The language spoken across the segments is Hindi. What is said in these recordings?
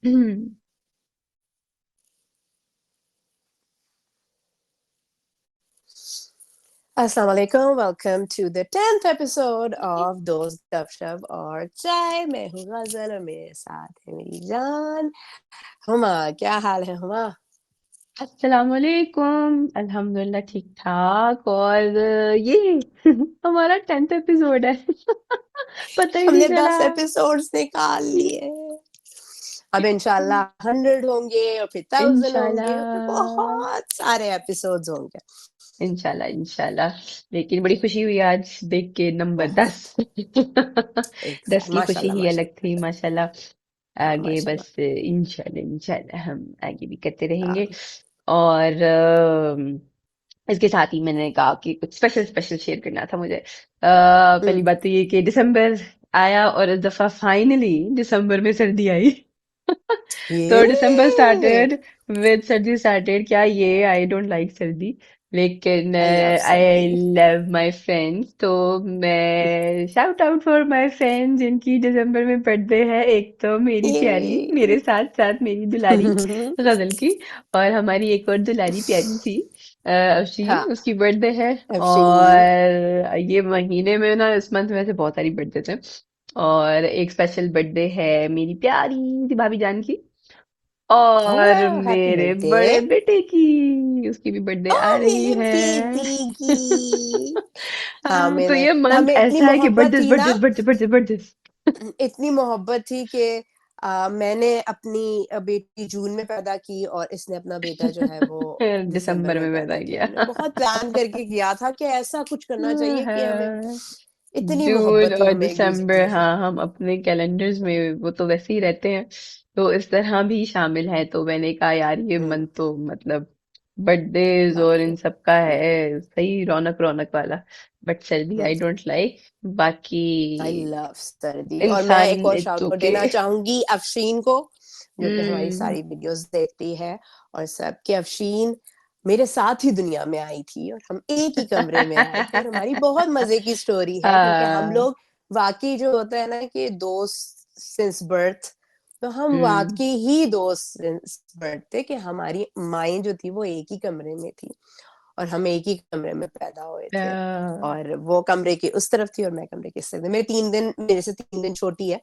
Assalamu alaikum. Welcome to the 10th episode of दोस्त गपशप और चाय। मैं हूँ गजल और मेरे साथ है मेरी जान हुमा। क्या हाल है हुमा? अस्सलामुअलैकुम। अल्हम्दुलिल्लाह ठीक ठाक। और ये हमारा 10th एपिसोड है। पता ही नहीं हमने चला। 10 एपिसोड्स निकाल लिए। अब इंशाल्लाह 100 होंगे और फिर 1000 होंगे और फिर इंशाल्लाह। बहुत सारे एपिसोड्स होंगे। इंशाल्लाह इंशाल्लाह। लेकिन बड़ी खुशी हुई आज देख के नंबर बहुत 10। एक 10 की खुशी माशाल्लाह ही अलग माशाल्लाह थी माशाल्लाह। आगे माशाल्लाह। बस इंशाल्लाह इंशाल्लाह हम आगे भी करते रहेंगे। हाँ। और इसके साथ ही मैंने कहा कि कुछ स्पेशल स्पेशल शेयर करना था मुझे। पहली हम्म। बात तो ये कि दिसंबर आया और इस दफा फाइनली दिसंबर में सर्दी आई। तो दिसंबर ये स्टार्टेड विद सर्दी स्टार्टेड। क्या ये आई डोंट लाइक सर्दी, लेकिन आई लव आई सर्दी। Love my friends. तो मैं shout out for my friends जिनकी दिसंबर में बर्थडे है। एक तो मेरी प्यारी मेरे ये साथ साथ मेरी दुलारी गजल की, और हमारी एक और दुलारी प्यारी सी हाँ। अफशीन, उसकी बर्थडे है। अफशीन। और ये महीने में ना, इस मंथ में से बहुत सारी बर्थडे थे। और एक स्पेशल बर्थडे है मेरी प्यारी सी भाभी जान की, और ओह हैप्पी मेरे बर्थडे। बड़े बेटे की, उसकी भी बर्थडे आ ओह रही मेरे है। बेबी की। हाँ हाँ, तो मैंने ये मंथ हमें इतनी ऐसा है कि मोहब्बत बर्थडे थी ना। Birthday birthday birthday birthday. इतनी मोहब्बत थी कि मैंने अपनी बेटी जून में पैदा की और इसने अपना बेटा जो है वो दिसंबर दिसंबर में में पैदा पैदा किया। किया। हमने बहुत प्लान करके किया था कि ऐसा कुछ करना चाहिए कि हमें हाँ, इतनी जून मोहब्बत थी और हमें एक दिसंबर, दूसरे से। हाँ हम अपने कैलेंडर्स में वो तो वैसे ही रहते हैं, तो इस तरह भी शामिल है। तो मैंने कहा यार ये हम्म। मंथ तो मतलब बर्थडेज और इन वाकई। सब का है, सही रौनक रौनक वाला। बट सर्दी आई डोंट लाइक। बाकी आई लव सर्दी। और मैं इंसान एक और इट्स शाउट आउट ओके। देना चाहूंगी अफशीन को, जो कि हमारी हम्म। सारी वीडियोस देखती है और सब। कि अफशीन मेरे साथ ही दुनिया में आई थी और हम एक ही कमरे में आए थे और हमारी बहुत मजे की स्टोरी है क्योंकि हम हाँ। लोग वाकई जो होता है ना कि दोस्त सिंस बर्थ, तो हम हम्म। वाकई ही दोस्त सिंस बर्थ थे कि हमारी माएँ जो थी वो एक ही कमरे में थी और हम एक ही कमरे में पैदा हुए थे। और वो कमरे की उस तरफ थी और मैं कमरे की इस तरफ थी। मेरे से 3 दिन छोटी है,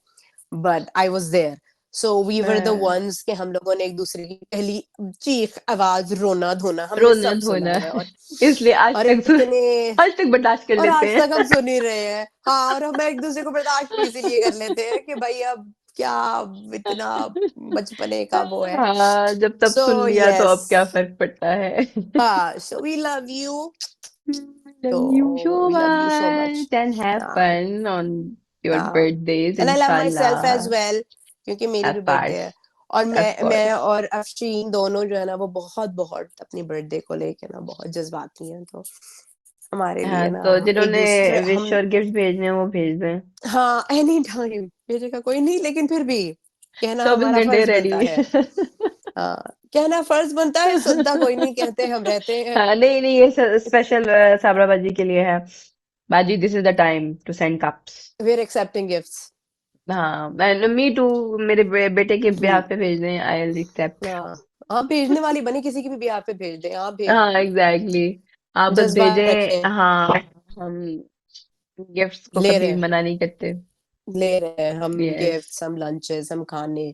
but I was there. So we were the ones के हम लोगों ने एक दूसरे की पहली चीख आवाज रोना धोना हमने रोना सब सुना धोना। है। इसलिए और इतने आज तक बर्दाश्त कर और लेते आज तक हम हैं। सुन ही रहे हैं। हाँ, और हम एक दूसरे को बर्दाश्त भी इसीलिए कर लेते हैं कि भाई अब क्या, इतना बचपने का वो है। हाँ, जब तब सो सुन लिया तो यस। अब क्या फर्क पड़ता है। हाँ, सो वी लव यू। तो Love you so we love you so much. much and have fun on your हाँ, birthdays, and I love myself as inshallah. Well क्योंकि मेरी भी Of बर्थडे है। course, और of मैं course. और अफशीन दोनों जो है ना वो बहुत बहुत अपनी बर्थडे को लेके ना बहुत जज्बाती हैं। तो हमारे लिए हाँ, ना तो एक जिन्होंने दूसरे विश हम। और गिफ्ट भेजने हैं वो भेज दें। हाँ एनी टाइम भेजे का कोई नहीं, लेकिन फिर भी कहना 24 हमारा घंटे फर्ज रेडी। बनता है। हाँ, कहना फर्ज बनता है, सुनता कोई नहीं, कहते हम रहते हैं। हाँ, नहीं नहीं, ये स्पेशल साबरा बाजी के लिए है। बाजी, this is the time to send cups. We are accepting gifts. हाँ, मी टू। मेरे बेटे के ब्याह पे भेज दें, आई विल एक्सेप्ट। हाँ, आप भेजने वाली बनी, किसी की भी ब्याह पे भेज दें, आप भेज हाँ एग्जैक्टली, आप बस जज्बात भेजें। रखें। हाँ, हम गिफ्ट्स को ले कभी रहे हैं, मना नहीं करते। ले रहे हैं हम यस, गिफ्ट्स, हम लंचेस, हम खाने, हम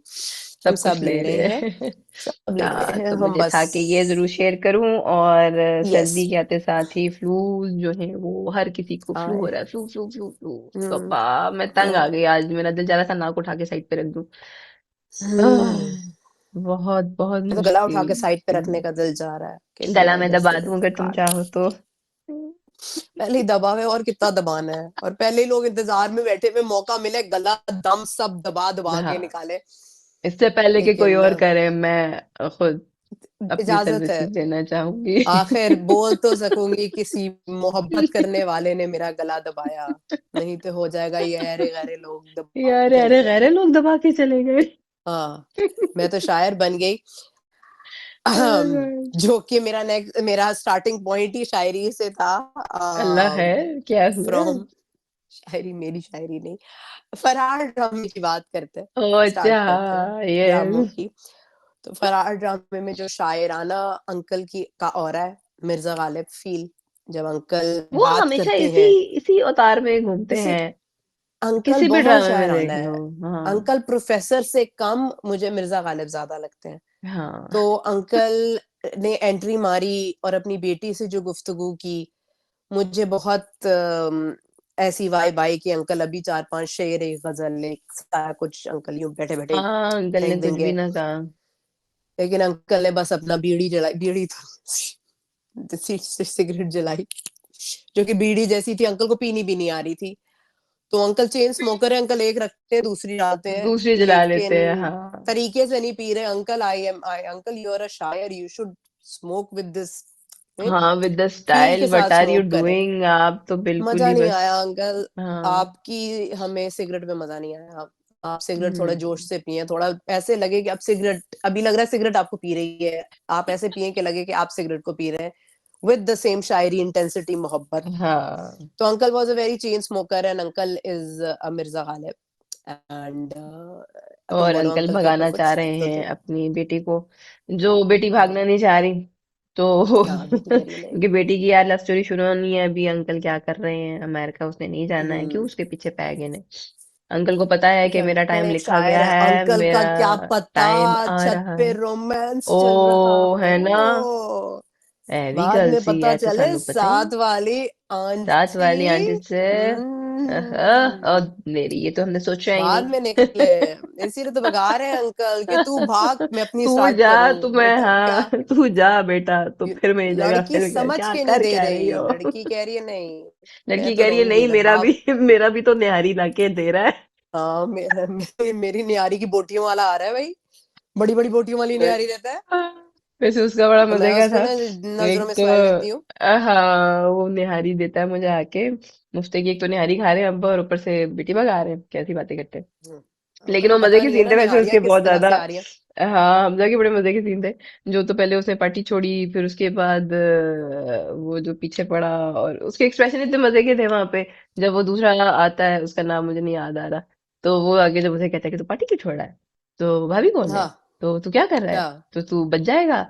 सब सब कुछ ले ले रहे रहे हैं। हैं। सब ले रहे हाँ, हैं तो हम मुझे बस। था कि ये जरूर शेयर करूं। और यस। सर्दी के आते साथ ही फ्लू जो है वो हर किसी को फ्लू हो आए। रहा है, फ्लू फ्लू फ्लू फ्लू। हम्म। पापा मैं तंग आ गई आज, मेरा दिल जा रहा था नाक उठा के साइड पे रख दूं। आह, हम्म। बहुत बहुत तो गला उठा मुश्किल। के साइड पे रखने का दिल जा रहा है कि गला थोड़ा में इधर दबा से दूं अगर तुम काट। चाहो तो। पहले ही दबावे और कितना दबाना है, और पहले ही लोग इंतजार में बैठे हुए, मौका मिले गला दम सब दबा दबा के हाँ, निकाले। इससे पहले कि कोई लेकिन और करे, मैं खुद अपनी इजाजत है, सर्विसेज देना चाहूंगी। आखिर बोल तो सकूंगी किसी मोहब्बत करने वाले ने मेरा गला दबाया। नहीं तो हो जाएगा ये अरे गहरे लोग दबा के यार, चले अरे गए गहरे हैं। लोग दबा के चले गए। हाँ, मैं तो शायर बन गई। जो कि मेरा स्टार्टिंग पॉइंट ही शायरी से था। अल्लाह है, क्या हुआ? फ्रॉम शायरी मेरी शायरी नहीं, फरार ड्रामे की बात करते हैं, ओह अच्छा, स्टार्ट करते हैं ड्रामों यस। की। तो फरार ड्रामे में जो शायराना अंकल की का ऑरा है, मिर्ज़ा गालिब फ़ील, जब अंकल वो बात हमेशा करते इसी हैं, इसी अवतार में घूमते इसी हैं, अंकल किसी भी बहुत ड्रामे में देख शायराना लो। है। हाँ, अंकल प्रोफ़ेसर से कम मुझे मिर्ज़ा गालिब ज़्यादा लगते हैं। हाँ, तो अंकल ने एंट्री मारी और अपनी बेटी से जो गुफ्तगू की, मुझे बहुत ऐसी वाइब आई कि अंकल अभी 4-5 शेर, एक ग़ज़ल, एक सारा कुछ अंकल यूँ बैठे-बैठे हाँ, अंकल ने फेंक कुछ भी देंगे। ना कहा। लेकिन अंकल ने बस अपना बीड़ी जलाई, बीड़ी तो सिगरेट जलाई, जो कि बीड़ी जैसी थी, अंकल को पीनी भी नहीं आ रही थी। तो अंकल चेन स्मोकर है, अंकल एक रखते हैं, दूसरी डालते हैं, दूसरी जला लेते हैं, लेकिन हाँ। तरीके से नहीं पी रहे। Uncle I uncle you are a शायर, you should smoke with this, हाँ, विद द फ़ील स्टाइल के व्हाट साथ आर यू स्मोक करें। डूइंग, आप तो बिल्कुल मज़ा ही नहीं बस। आया अंकल, हाँ। आपकी हमें सिगरेट में मज़ा नहीं आया। आप सिगरेट थोड़ा जोश हम्म। से पिएँ, थोड़ा ऐसे लगे कि अब सिगरेट अभी लग रहा है सिगरेट आपको पी रही है। आप ऐसे पिएँ कि लगे कि आप सिगरेट को पी रहे हैं, with the same Shayari, intensity, मोहब्बत। हाँ, तो uncle was a very chain smoker and uncle is a Mirza Ghalib and तुम और बोलो अंकल अंकल के ऊपर भगाना चाह कुछ रहे तो हैं तुम। अपनी बेटी को, जो बेटी हाँ, भागना नहीं चाह रही। तो हाँ, बेटी कह रही है नहीं। क्योंकि बेटी की यार लव स्टोरी शुरू होनी है, अभी अंकल क्या कर रहे हैं अमेरिका, उसने नहीं जाना है, क्यों हुँ, उसके पीछे पै गए ने। अंकल को पता है कि देखिए मेरा अंकल टाइम एक लिखा शायर गया है, है, अंकल का मेरा क्या टाइम पता आ छत रहा पे है। रोमांस चल रहा ओ है ना, हो, ऐवी बाद गल में सी पता है तो चले सानू पता ही नहीं। साथ वाली साथ वाली आंटी। आंटी से और हुँ। मेरी, ये तो हमने सोचा ही बाद में निकले, नहीं। इसीलिए तो भगा रहे हैं अंकल कि तू भाग, मैं अपनी तू स्टार्ट जा, करूँ। तो मैं, बेटा क्या, हाँ तू जा बेटा, तो ये फिर मेरी जगह लड़की फिर क्या, समझ क्या के नहीं कर दे क्या रही रही, हो। लड़की कह रही है नहीं, मैं लड़की तो कह रही है रहूँगी नहीं, इधर मेरा भाग। भी मेरा भी तो निहारी लाके दे रहा है। हाँ, मेरी नियारी की बोटियों वाला आ रहा है भाई, बड़ी-बड़ी बोटियों वाली नियारी रहता है, वैसे उसका बड़ा तो मैं मजे का उसको था। ना नज़रों एक में तो स्माइल देती हूँ। हाँ, वो निहारी देता है मुझे आके, मुफ्ते की, एक तो निहारी खा रहे हैं अब और ऊपर से बेटी भगा रहे हैं, कैसी बातें करते हैं। हुँ, लेकिन उन्हें वो मजे पता के नहीं है सीन ना थे वैसे निहारियाँ उसके किस बहुत तरह ज्यादा। से आ रही हैं। हाँ, हमजा के बड़े मजे के सीन थे। जो तो पहले उसने पार्टी छोड़ी, फिर उसके बाद वो जो पीछे पड़ा, और उसके एक्सप्रेशन इतने मजे के थे वहां पे। जब वो दूसरा आता है, उसका नाम मुझे नहीं याद आ रहा, तो वो आगे जब उसे कहता है कि तू पार्टी क्यों छोड़ा है, तो भाभी कौन है, हाँ, तो तू क्या कर रहा है, हाँ, तो तू बच जाएगा,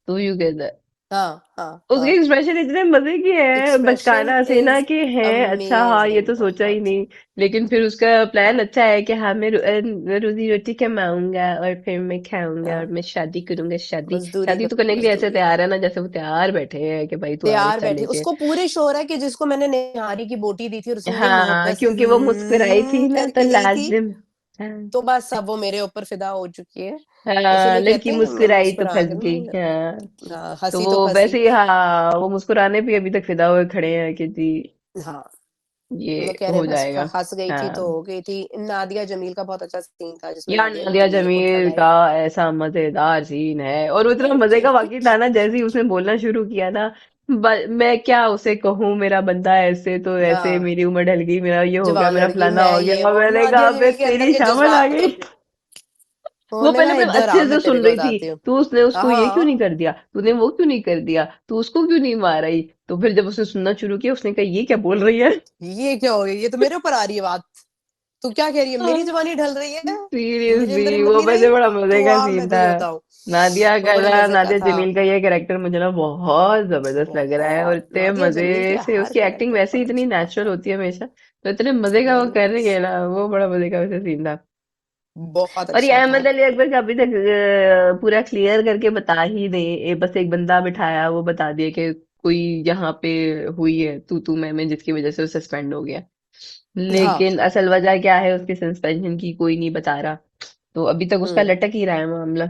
तो यू कहता, हाँ, हाँ, उसके हाँ। एक्सप्रेशन इतने मजे के हैं, एक्सप्रेशन बचकाना से ना इज़ कि है अच्छा, हाँ ये अमेज़िंग तो सोचा ही बहुत। नहीं। लेकिन फिर उसका प्लान हाँ, अच्छा है कि हाँ मैं रोजी रोटी कमाऊंगा और फिर मैं खाऊंगा और हाँ, मैं शादी करूंगा, शादी मज़दूरी शादी क तो करने के लिए ऐसे मज़दूरी। तैयार है ना, जैसे वो तैयार बैठे हैं कि भाई तू आ तैयार रिश्ता बैठी, लेके। उसको पूरी श्योर है कि जिसको मैंने निहारी की बोटी दी थी और उसने हाँ, मोहब्बत से क्योंकि वो मुस्कुराई थी ना तो करके गई थी, लाजिम। हाँ, तो बस अब वो मेरे ऊपर फ़िदा हो चुकी है। हाँ, इसीलिए लड़की कहते हैं कि म मुस्कुराई तो मुस्कुरा फंस के गई, हाँ। तो हँसी तो वो फँसी। वैसे ही, हाँ वो मुस्कुराने पे अभी तक फिदा हुए खड़े हैं कि जी हाँ, ये वो कह रहे हो हैं बस जाएगा। हँस गई थी तो हाँ, हो गई थी। नादिया जमील का बहुत अच्छा सीन था जिसमें यार नादिया नादिया जमील ने खुद जमील का भगाए। ऐसा मजेदार सीन है, और वो इतना मजे का वाकई था ना, जैसे ही उसने बोलना शुरू किया ना, मैं क्या उसे कहूँ, मेरा बंदा ऐसे तो ऐसे, हाँ, मेरी उम्र ढल गई, मेरा ये हो गया, जवान मेरा लड़की फलाना मैं हो ये गया, और मैंने नादिया कहा बे जमील के अंदर तेरी के शामल आ जज़्बात गई। होते हैं। वो उन्होंने पहले कहा तो इधर आ अच्छे से मैं तेरे सुन को रही थी, बताती हूँ। तू उसने उसको ये क्यों नहीं हाँ, कर दिया, तूने वो क्यों नहीं कर दिया, तू उसको क्यों नहीं मारा ही, तो फिर जब उसने सुनना शुरू किया, उसने कहा ये क्या बोल रही है। ये क्या हो गया? ये तो मेरे ऊपर आ रही है बात। तू क्या कह रही है? मेरी जवानी ढल रही है? मेरे अंदर सीरियसली हिम्मत वो नहीं वैसे रही? बड़ा मजे तू का आ सीन मैं था। तुझे बताऊँ। नादिया वो का बड़े ना, मज़े का नादिया था। जमील का ये कैरेक्टर मुझे ना बहुत जबरदस्त लग रहा है, और बहुत, इतने नादिया मजे जमील के से हर उसकी एक्टिंग कैरेक्टर वैसे ही बहुत इतनी अच्छे लगते नेचुरल हैं। होती है हमेशा, तो इतने मजे का वो वेरी कर रही नाइस। है ना, वो बड़ा मजे का वैसे सीन था। बहुत और ये अच्छा था। अहमद अली अकबर का अभी तक पूरा क्लियर करके बता ही दे, बस एक बंदा बिठाया, वो बता दिया कि कोई यहाँ पे हुई है तू मैं जिसकी वजह से वो सस्पेंड हो गया, हाँ, लेकिन असल वजह क्या है उसके सस्पेंशन की कोई नहीं बता रहा, तो अभी तक उसका हुँ। लटक ही रहा है मामला।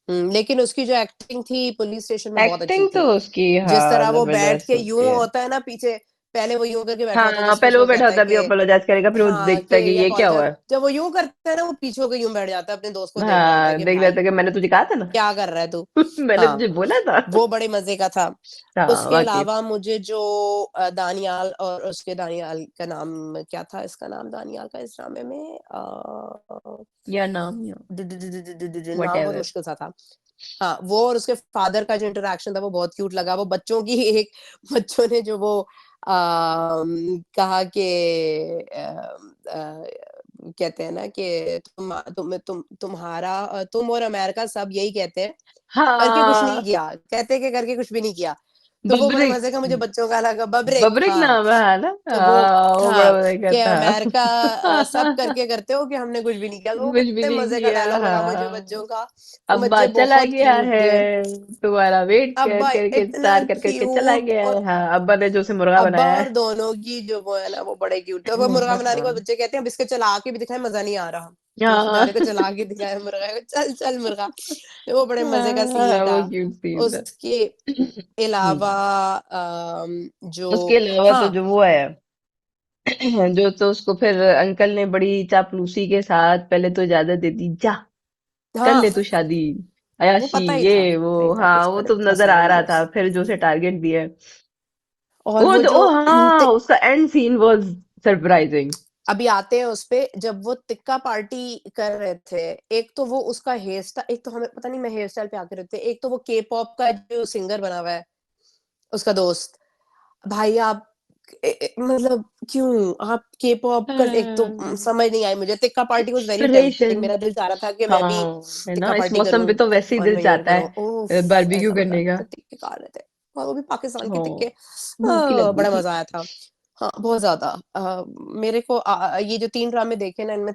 लेकिन उसकी जो एक्टिंग थी पुलिस स्टेशन में बहुत अच्छी एक्टिंग तो थी। उसकी, जिस हाँ तरह वो बैठ जबरदस्त के होती यूँ है। होता है ना पीछे, पहले वो यूँ करके बैठा होता है हाँ, जिसपे पहले वो उसको बैठा कहता होता है है, अभी कि अपोलोजाइज करेगा, फिर वो हाँ, कि देखता है कि ये ये क्या हुआ अपॉलोजाइज़ है। जब वो यूँ करता है ना, वो पीछे होके यूँ बैठ जाता है, अपने दोस्त को देख रहा होता है हाँ, कि देख भाई लेता है कि मैंने तुझे कहा था ना। क्या कर रहा है तू? मैंने हाँ, तुझे बोला था। वो बड़े मज़े का था। हाँ उसके वाकई। अलावा मुझे जो दानियाल और उसके दानियाल का नाम क्या था इसका नाम दानियाल का इस ड्रामे में या नाम या वट नाम बहुत एवर। मुश्किल सा था। हाँ, वो और उसके फादर का जो इंटरैक्शन था वो बहुत क्यूट लगा। वो बच्चों की एक बच्चों ने जो वो कहा कि कहते हैं ना कि तुम और अमेरिका सब यही कहते हैं, करके कुछ नहीं हाँ, किया, कहते हैं कि करके कुछ भी नहीं किया। तो वो बड़े बब्रिक। मज़े का मुझे बच्चों का लगा, बब्रिक, बब्रिक हाँ। नाम है ना? तो वो हाँ, वो बड़ा हाँ, मजा कि करता अमेरिका सब है। करके करते हो कि हमने कुछ भी नहीं किया। तो वो कुछ भी इतने नहीं मज़े का किया, डायलॉग लगा मुझे हाँ। बच्चों का। वो अब्बा बच्चे चला बहुत गया क्यूट है, थे। तुम्हारा वेट कर अब्बा करके इतना इंतजार कर करके चला क्यूट, गया और है। हाँ, अब्बा ने जो उसे मुर्गा अब्बा बनाया और है। दोनों की जो वो है ना, वो बड़े क्यूट थे। वो मुर्गा बनाने के बाद बच्चे कहते हैं अब इसके चला के भी दिखाएँ, मज़ा नहीं आ रहा। तो उसने हाँ। आगे को चला के दिखाया मुर्गा को, चल, चल मुर्गा। तो वो बड़े मज़े का सीन हाँ, था। वो क्यूट सीन था। उसके अलावा जो उसके अलावा तो हाँ, जो वो है, जो तो उसको फिर अंकल ने बड़ी चापलूसी के साथ पहले तो इजाजत दे दी, जा कर ले हाँ, तू शादी, वो अयाशी, ये वो। पता ही था हाँ, कुछ वो करे तो नजर आ रहा फसाएँगे। था फिर जो उसे टारगेट दिया है। और वो जो ओ हाँ, तिक उसका एंड सीन वाज सरप्राइजिंग। अभी आते हैं उसपे, जब वो तिक्का पार्टी कर रहे थे, एक तो वो उसका हेयर स्टाइल, एक तो हमें पता नहीं, मैं हेयर स्टाइल पे आके रहते, एक तो वो के पॉप का जो सिंगर बना हुआ है, उसका दोस्त। भाई आप मतलब क्यों आप के पॉप का, एक तो समझ नहीं आई मुझे। Tikka party was very tempting, inspiration. मेरा दिल चाह रहा था कि मैं भी हाँ, है तिक्का ना, इस पार्टी मौसम करूँ पे तो वैसे ही और दिल मैं यूँ चाहता करूँ। है उफ़! बारबेक्यू ऐसा लग रहा करने का। था टिक्के खा रहे थे, और वो भी पाकिस्तान के हाँ, टिक्के। भूख ही लगी बड़ा थी। मज़ा आया था। हाँ, बहुत ज़्यादा। मेरे को ये जो 3 ड्रामे देखे ना, इनमें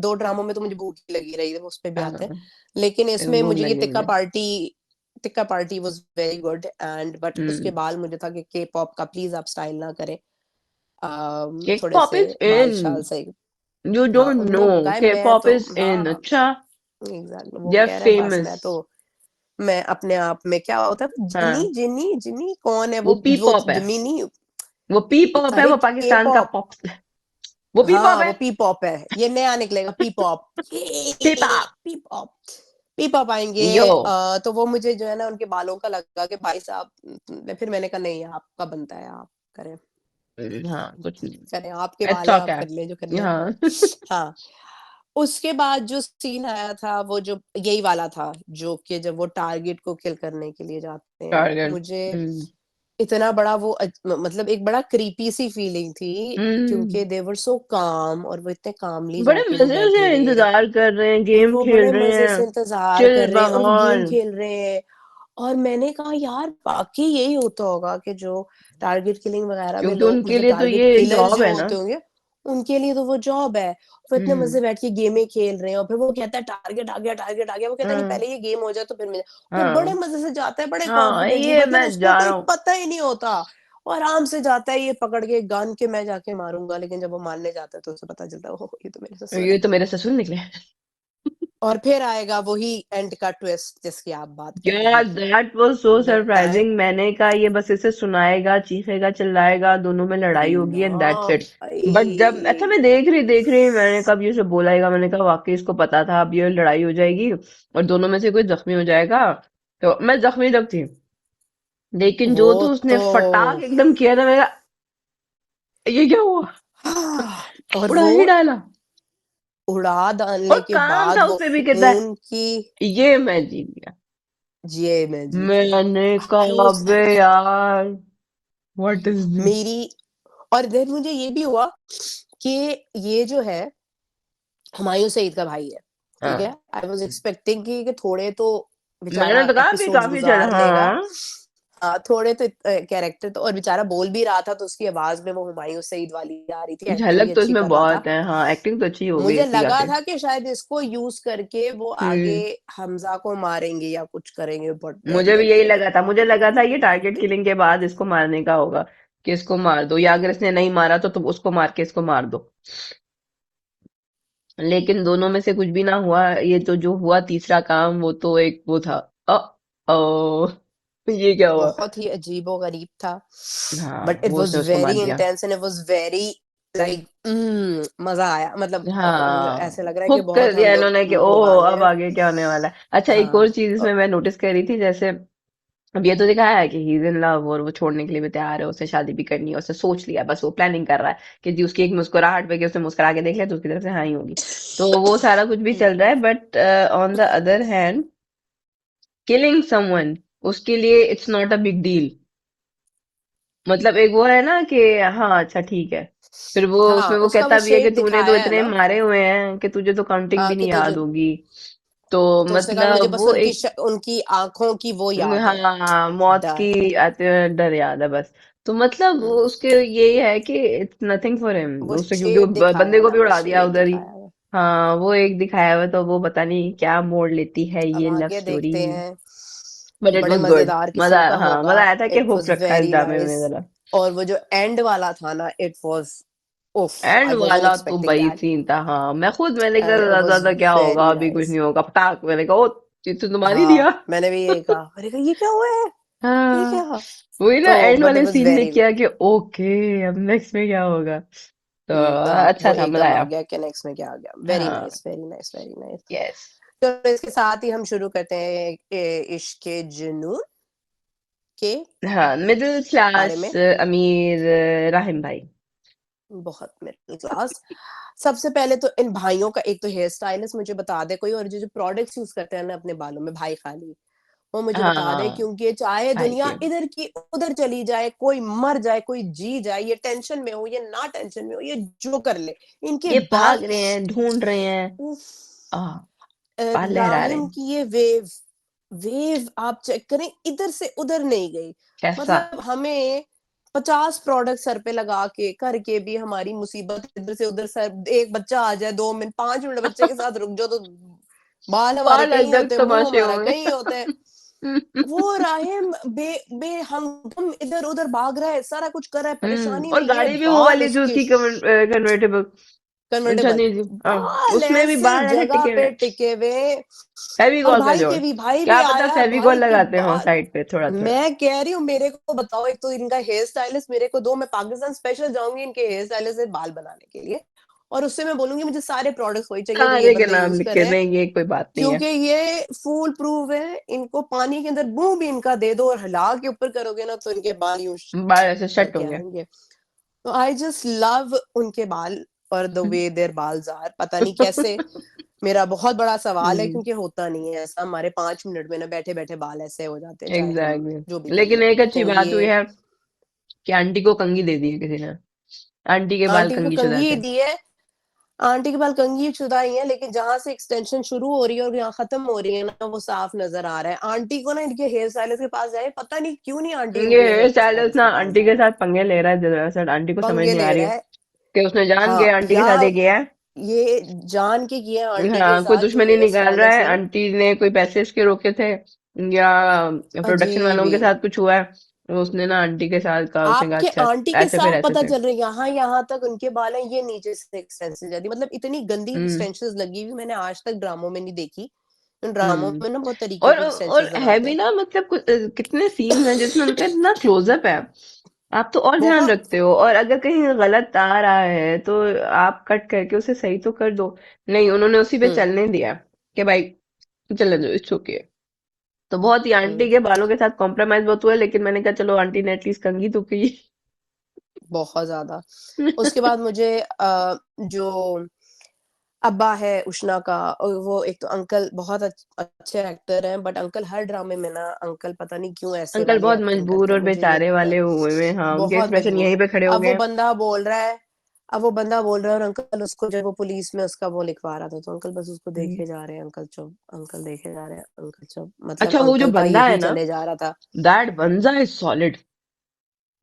2 ड्रामों में तो मुझे भूख ही लगी रही है, वो उस पे भी हाँ, आते हैं। लेकिन इसमें वो मुझे ये लगेंगे। Tikka party was very good, and but उसके हम्म। बाद मुझे था कि के-पॉप का प्लीज़ आप स्टाइल ना करें। केक थोड़े पॉप से इज इन। बाल-शाल सही। यू हाँ, डोंट नो, उन्होंने कहा है केक मैं पॉप तो इज इन। हाँ, अच्छा। एग्ज़ैक्टली वो दे आर कह रहा है बस फेमस। मैं अपने आप में क्या होता है, हाँ, जिनी कौन है वो पी वो पॉप है। जमीनी। वो पी पॉप है, अरे वो पाकिस्तान का के-पॉप, पॉप। वो पी पॉप हाँ, है। वो पी-पॉप है, ये नया निकलेगा P-pop. P pop. P-pop, P-pop आएँगे। यो। तो वो मुझे जो है ना उनके बालों का लगा कि भाई साहब, फिर मैंने कहा नहीं आपका बनता है, आप करें, हाँ, कुछ नहीं। करें, आपके बाल इट्स हैं, आप ओके। कर लें जो करना है। हाँ। हाँ। उसके बाद जो सीन आया था, वो जो यही वाला था, जो कि जब वो टारगेट को किल करने के लिए जाते हैं, टारगेट। मुझे हम्म। इतना बड़ा वो मतलब एक बड़ा क्रीपी सी फीलिंग थी, हम्म। क्योंकि दे वर सो काम, और वो इतने कामली बड़े जाके वो मजे से बैठे हैं, इंतजार कर रहे हैं, और गेम वो खेल बड़े रहे मज़े हैं। से इंतज़ार चिल कर रहे हैं, और वो गेम माहौल। खेल रहे हैं। और मैंने कहा यार वाक़ई यही होता होगा कि जो टारगेट किलिंग वग़ैरह में क्योंकि लोग, उनके मतलब लिए तो टारगेट ये किलर्स जॉब जो है ना। होते होंगे, उनके लिए तो वो जॉब है। वो इतने मज़े हम्म। से बैठ के गेमें खेल रहे हैं, और फिर वो कहता है टारगेट आ गया, टारगेट आ गया। वो कहता है नहीं हाँ। पहले ये गेम हो जाए तो फिर मैं, वो बड़े हाँ। मज़े से जाता है, बड़े हाँ, कॉन्फिडेंटली, ये मतलब मैं उसको जा कोई रहा हूँ। पता ही नहीं होता। वो आराम से जाता है ये पकड़ के गन के, मैं जाके मारूँगा, लेकिन जब वो मारने जाता है तो उसे पता चलता है ओह! ये तो मेरे ससुर ये हैं। तो मेरे ससुर निकले। और फिर आएगा वही एंड का ट्विस्ट जिसकी आप बात कर रही यार थी। दैट वाज सो मैं सरप्राइजिंग। मैंने कहा ये बस इसे सुनाएगा, चीखेगा, चिल्लाएगा, दोनों में लड़ाई होगी एंड दैट्स ना इट। बट जब अच्छा, भाई, मैं देख रही मैंने कब ये सब बोला है, मैंने कहा वाकई इसको पता था अब ये लड़ाई हो जाएगी और दोनों में से कोई जख्मी हो जाएगा। तो मैं जख्मी तक थी, लेकिन जो वो तो उसने तो फटाक एकदम किया ना, मेरा ये क्या हुआ, और उड़ा वो ही डाला। उड़ा और डालने के काम था बाद वो उसमें भी, कहता है खून की, ये मैं जीत गया। ये मैं जीत गया। मैंने आई कहा वाज अबे लाइक यार, व्हाट इज दिस। मेरी, और देन मुझे ये भी हुआ कि ये जो है हुमायूं सईद का भाई है, ठीक है? हाँ, आई वाज एक्सपेक्टिंग कि थोड़े तो मैंने बेचारा तो कहा कि एपिसोड्स काफी चढ़, गुज़ार लेगा। हाँ। हाँ, थोड़े तो कैरेक्टर तो, और बेचारा बोल भी रहा था तो उसकी आवाज़ में वो हुमायूं सईद वाली आ रही थी, एक्टिंग भी झलक तो अच्छी इसमें कर रहा था। बहुत है, हाँ, एक्टिंग तो अच्छी हो गई मुझे इसकी लगा काफी। था कि शायद इसको यूज़ करके वो आगे हम्म। हमज़ा को मारेंगे या कुछ करेंगे, बट देन मुझे भी देन यही देन लगा था, मुझे लगा था ये टारगेट किलिंग के बाद इसको मारने का होगा, कि इसको मार दो, या अगर इसने नहीं मारा तो तुम उसको मार के इसको मार दो। लेकिन दोनों में से कुछ भी ना हुआ। ये तो जो हुआ तीसरा काम, वो तो एक वो था। अ ओ, ये क्या हुआ। बहुत ही अजीबो-गरीब था। बट हाँ, इट वो वाज़ उसने उसको मार वेरी दिया। Intense and it was very like मज़ा आया, मतलब हाँ, ऐसे लग रहा है कि हुक कर बहुत हम दिया लोग इन्होंने कि वो ओ वाले अब हैं। आगे क्या होने वाला है। अच्छा, एक हाँ, और चीज इसमें मैं नोटिस कर रही थी, जैसे अब ये तो दिखाया है कि ही इज इन लव और वो छोड़ने के लिए भी तैयार है, उसे शादी भी करनी है, उसने सोच लिया, बस वो प्लानिंग कर रहा है कि जी उसकी एक मुस्कुराहट पे कि उसने मुस्कुरा के देख लिया तो उसकी तरफ से हाँ ही होगी। तो वो सारा कुछ भी चल हुँ, रहा है, but on the other hand, killing someone उसके लिए it's not a big deal. मतलब एक वो है ना कि हाँ अच्छा ठीक है, फिर वो हाँ, उसमें वो उसका वो कहता भी है कि शेड तूने तो दिखाया है इतने ना। मारे हुए हैं कि तुझे तो काउंटिंग भी हाँ, कि नहीं तुझे, याद होगी। तो तो उसने कहा मुझे मतलब बस वो उनकी एक उनकी आंखों की वो याद है, हाँ मौत डर। की आते हुए डर याद है बस। तो मतलब वो हम्म, उसके यही है कि इट्स नथिंग फॉर हिम, वो उससे क्योंकि वो शेड दिखाया बंदे है को ना, भी वो उड़ा दिया शेड उधर ही। दिखाया है। हाँ वो एक दिखाया हुआ, तो वो पता नहीं क्या मोड़ लेती है अब ये लव आगे स्टोरी। देखते हैं, बट इट बड़े वाज गुड, मजेदार मजा, किस्म का हाँ होगा। मजा आया था कि इट हुक वाज रखा है इस वेरी ड्रामे में नाइस। जरा। और वो जो एंड वाला था ना, इट वाज, उफ, एंड आई वाजंट वाला तो एक्सपेक्टिंग बड़ी दैट। सीन था, हाँ मैं खुद मैंने कहा इट ज्यादा वाज ज्यादा क्या होगा, वेरी अभी कुछ नाइस। नहीं होगा, पटाख मैंने कहा ओ ये तो तुम्हारी दिया। हाँ, मैंने भी यही कहा, मैंने कहा ये क्या हुआ है, ये हाँ क्या। वही ना तो एंड बट इट वाले वाज सीन ने वेरी किया गुड। कि ओके अब नेक्स्ट में क्या होगा। तो हाँ, अच्छा वो था, मजा एकदम आ आया। गया कि नेक्स्ट में क्या आ गया। वेरी हाँ nice, very nice, very nice. Yes. तो इसके साथ ही हम शुरू करते हैं इश्क के जुनून के हाँ मिडिल बारे क्लास में। अमीर राहिम भाई। बहुत मिडिल क्लास। सबसे पहले तो इन भाइयों का एक तो हेयर स्टाइलिस्ट मुझे बता दे कोई, और जो जो प्रोडक्ट्स यूज करते हैं ना अपने बालों में, भाई खाली वो मुझे बता दे, हाँ क्योंकि चाहे भाई दुनिया के इधर की उधर चली जाए, कोई मर जाए, कोई जी जाए, ये टेंशन में हो, ये ना टेंशन में हो, ये जो कर ले, इनके ये बाल, भाग रहे हैं ढूंढ रहे हैं। उफ, आ बाल लहरा रहे राहिम हैं। की ये वेव, वेव आप चेक करें, इधर से उधर नहीं गई। कैसा। मतलब हमें 50 प्रोडक्ट सर पे लगा के करके भी हमारी मुसीबत इधर से उधर, सर एक बच्चा आ जाए 2 मिनट 5 मिनट बच्चे के साथ रुक जाओ तो बाल हमारे बाल कहीं अलग होते हैं, मुंह तमाशे हमारा होंगे। कहीं होता है। वो राहिम बेहंगम इधर उधर भाग रहा है, सारा कुछ कर रहा है, परेशानी में और ये गाड़ी भी वो बाल वाली जो उसके थी कन्वर्टेबल। अच्छा कन्वर्टेबल, नहीं जी हाँ। बाल उसमें भी ऐसे बाल ऐसे जगह टिके हुए पे हैं। टिके हुए। और फेविकॉल का भाई जोड़, के भी, भाई भी क्या पता आया, फेविकॉल भाई के लगाते हो बाल, साइड पे थोड़ा थोड़ा। मैं कह रही हूँ मेरे को बताओ, एक तो इनका हेयर स्टाइलिस्ट मेरे को दो, मैं पाकिस्तान स्पेशल जाऊंगी इनके हेयर स्टाइलिस्ट से बाल बनाने के लिए, और उससे मैं बोलूंगी मुझे सारे प्रोडक्ट्स वही चाहिए जो ये सारे के बंदे नाम यूज लिख कर के रहे हैं, नहीं ये कोई बात नहीं है। क्योंकि ये फूल प्रूफ है। इनको पानी के अंदर मुंह भी इनका दे दो और हिला के ऊपर करोगे ना, तो इनके बाल यूं बाल ऐसे शट करके होंगे। आएंगे। तो आई जस्ट लव उनके बाल, और द वे देयर बाल्स आर, पता नहीं कैसे। मेरा बहुत बड़ा सवाल है, हम्म क्योंकि होता नहीं है ऐसा, हमारे 5 मिनट में ना बैठे बैठे बाल ऐसे हो जाते हैं, चाहे हम जो भी एग्जैक्टली, कर लेकिन ले। एक अच्छी तो बात हुई ये है कि आंटी को कंघी दे दी है किसी ने। आंटी के बाल आंटी को कंघी शुदा कंघी ही थे। दी है। आंटी के बाल कंघी छुदा ही है, लेकिन जहां से एक्सटेंशन शुरू हो रही है और यहाँ खत्म हो रही है ना, वो साफ नजर आ रहा है। आंटी को ना इनके हेयर स्टाइलिस्ट के पास जाए, पता नहीं क्यों नहीं आंटी ये इनके हेयर हेयर स्टाइलिस्ट स्टाइलिस्ट ना के पास आंटी जा के रहा है, साथ पंगे ले रहा है दरअसल, आंटी को समझ पंगे नहीं आ ले रही रहा है है। कि उसने जान के हाँ, आंटी के या साथ ये किया है। ये जान के किया आंटी के हाँ कोई साथ, जो दुश्मनी हेयर निकाल रहा स्टाइलिस्ट है, है। आंटी ने कोई पैसे इसके रोके थे या प्रोडक्शन अजीब वालों ही। के साथ कुछ हुआ है, तो उसने ना आंटी के साथ कहा, उसने कहा आपके अच्छा आंटी के ऐसे फिर साथ ऐसे पता फिर। चल रहा है, यहाँ यहाँ तक उनके बाल हैं, ये नीचे से एक्सटेंशन जाती, मतलब इतनी गंदी हम्म एक्सटेंशंस लगी हुई मैंने आज तक ड्रामों में नहीं देखी। इन ड्रामों हम्म। में ना बहुत तरीके की और एक्सटेंशंस है लगाते भी हैं। ना, मतलब कितने सीन्स हैं जिसमें उनका इतना क्लोजअप है, आप तो और ध्यान बहुत। रखते हो, और अगर कहीं गलत आ रहा है तो आप कट करके उसे सही तो कर दो। नहीं उन्होंने उसी पे हम्म। चलने दिया कि भाई चलने दो इट्स ओके। तो बहुत ही हम्म। आंटी के बालों के साथ कॉम्प्रोमाइज बहुत हुआ है, लेकिन मैंने कहा चलो आंटी ने एटलीस्ट कंघी तो की। बहुत ज्यादा। उसके बाद मुझे जो अब्बा है उष्णा का, और वो एक तो अंकल बहुत अच्छे एक्टर हैं, बट अंकल हर ड्रामे में ना, अंकल पता नहीं क्यों ऐसे अंकल वाली बहुत एक्टिंग मजबूर करते और हैं, मुझे ये बेचारे वाले हुए हुए हैं, हाँ उनके बहुत एक्सप्रेशन मजबूर। यहीं पे खड़े हो अब गए वो हैं। बंदा बोल रहा है, अब वो बंदा बोल रहा है, और अंकल उसको, जब वो पुलिस में उसका वो लिखवा रहा था, तो अंकल बस उसको हम्म। देखे जा रहे हैं, अंकल चुप, अंकल देखे जा रहे हैं, अंकल चुप, मतलब अच्छा वो जो अंकल का बंदा है यही ना, चले जा रहा था। दैट बंजा इज सॉलिड।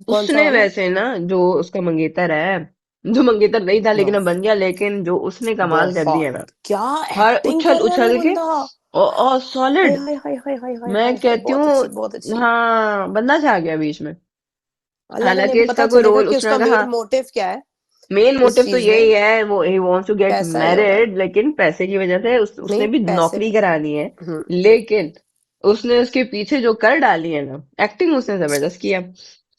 कौन सा उसने वाला। वैसे ना जो उसका मंगेतर है, जो मंगेतर नहीं था लेकिन अब वाह, बन गया, लेकिन जो उसने कमाल कर दिया बहुत ना, क्या हर एक्टिंग उछल कर रहा है वो उछल के, बंदा। और हाय सॉलिड। हाय हाय हाय हाय हाय मैं हाय हाय, कहती बहुत अच्छी, बहुत हूँ अच्छी। हाँ बंदा छा गया बीच में। अल्लाह जाने हालांकि अभी इसका पता कोई चलेगा रोल कि उसने उसका कहा, मेन मोटिव क्या है मेन इस मोटिव तो चीज में। यही है, वो ही वांट्स टू गेट पैसा ही होगा। मैरिड, लेकिन पैसे की वजह से उसने नहीं, भी पैसे। नौकरी करानी है। हम्म। लेकिन उसने उसके पीछे जो कर डाली है ना, एक्टिंग उसने जबरदस्त किया।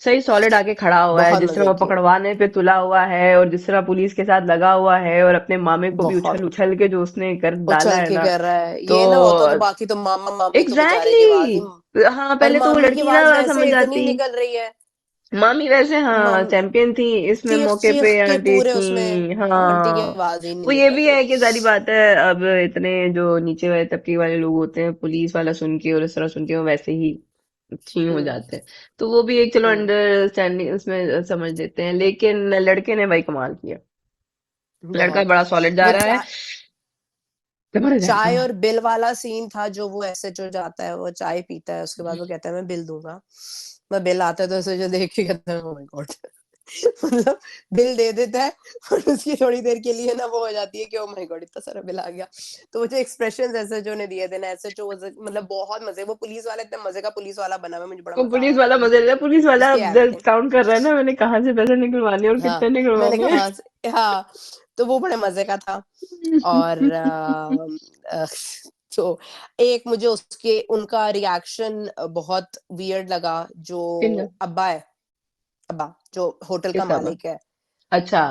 सही सॉलिड आके खड़ा हुआ है, बहुत जिस तरह मजे वो की। पकड़वाने पे तुला हुआ है और जिस तरह पुलिस के साथ लगा हुआ है, और अपने मामे को भी उछल बहुत उछल के जो उसने कर डाला उछल है के ना। कर रहा है, तो ये ना होता तो बाकी तो मामा मामी तो बेचारे की आवाज ही, एग्जैक्टली हाँ और पहले तो वो मामी की लड़की ना आवाज वैसे समझ इतनी जाती। निकल रही है। मामी वैसे हाँ मम चैंपियन थी इसमें चीख मौके चीख पे, के आंटी पूरे उसमें थी आंटी की हाँ। आवाज ही नहीं वो ये निकल भी रही। है कि सारी बात है, अब इतने जो नीचे वाले तबके वाले लोग होते हैं, पुलिस वाला सुन के और इस तरह सुन के वो वैसे ही छीन हो हुँ, जाते हैं। तो वो भी एक चलो हुँ, अंडरस्टैंडिंग उसमें समझ लेते हैं, लेकिन लड़के ने भाई कमाल किया। लड़का बहुत। बड़ा सॉलिड जा वो रहा है, चा जबरदस्त चाय है। और बिल वाला सीन था, जो वो एसएचओ जाता है, वो चाय पीता है, उसके बाद वो कहता है मैं बिल दूँगा। मैं बिल आता है तो एसएचओ देख के कहता है ओह माय गॉड! मतलब बिल दे देता है और उसकी थोड़ी देर के लिए ना वो हो जाती है कि ओह माय गॉड! इतना सारा बिल आ गया। तो वो जो एक्सप्रेशंस एसएचओ ने दिए थे ना, एसएचओ वाज़ मतलब बहुत मज़े, वो पुलिस वाला इतना मज़े का पुलिस वाला बना हुआ है, मुझे बड़ा वो मज़ा पुलिस आया था वाला मजे उनकी ले, पुलिस वाला उसकी अब एक्टिंग। काउंट कर रहा है ना मैंने कहाँ से पैसे निकलवाने और हाँ, कितने मैंने निकलवाने हैं। कहा से हाँ, तो वो बड़े मज़े का था। और अ, तो एक मुझे उसके उनका रिएक्शन बहुत वियर्ड लगा, जो किन अब्बा है, अब्बा जो होटल का किसका बा? मालिक है। अच्छा।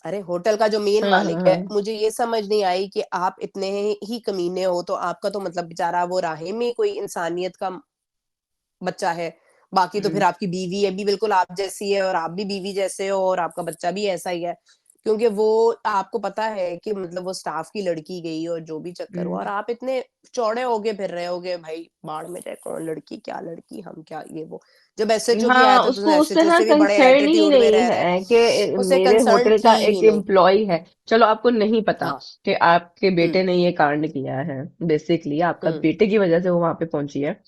अरे होटल का जो मेन हाँ हाँ मालिक है, हाँ। मुझे ये समझ नहीं आई कि आप इतने ही कमीने हो, तो आपका तो मतलब बेचारा वो राहे में कोई इंसानियत का बच्चा है। बाकी तो फिर हम्म। आपकी बीवी है भी बिल्कुल आप जैसी है, और आप भी बीवी जैसे हो, और आपका बच्चा भी ऐसा ही है। क्योंकि वो आपको पता है कि मतलब वो स्टाफ की लड़की गई और जो भी चक्कर हुआ, और हम्म। आप इतने चौड़े होके फिर रहे होगे, भाई बाढ़ में जाए, कौन लड़की, क्या लड़की, हम क्या, ये वो। जब एसएचओ भी आया हाँ, था तो उसको उससे एसएचओ ना से भी बड़े कंसर्न ही एटीट्यूड में नहीं रह रहा है। है कि उसे मेरे कंसर्न होटल का थी एक ही नहीं। एम्प्लॉय है। चलो आपको नहीं पता हाँ। कि आपके हुँ, बेटे ने ये कांड किया है, बेसिकली आपका हुँ, बेटे की वजह से वो वहां पे पहुंची है,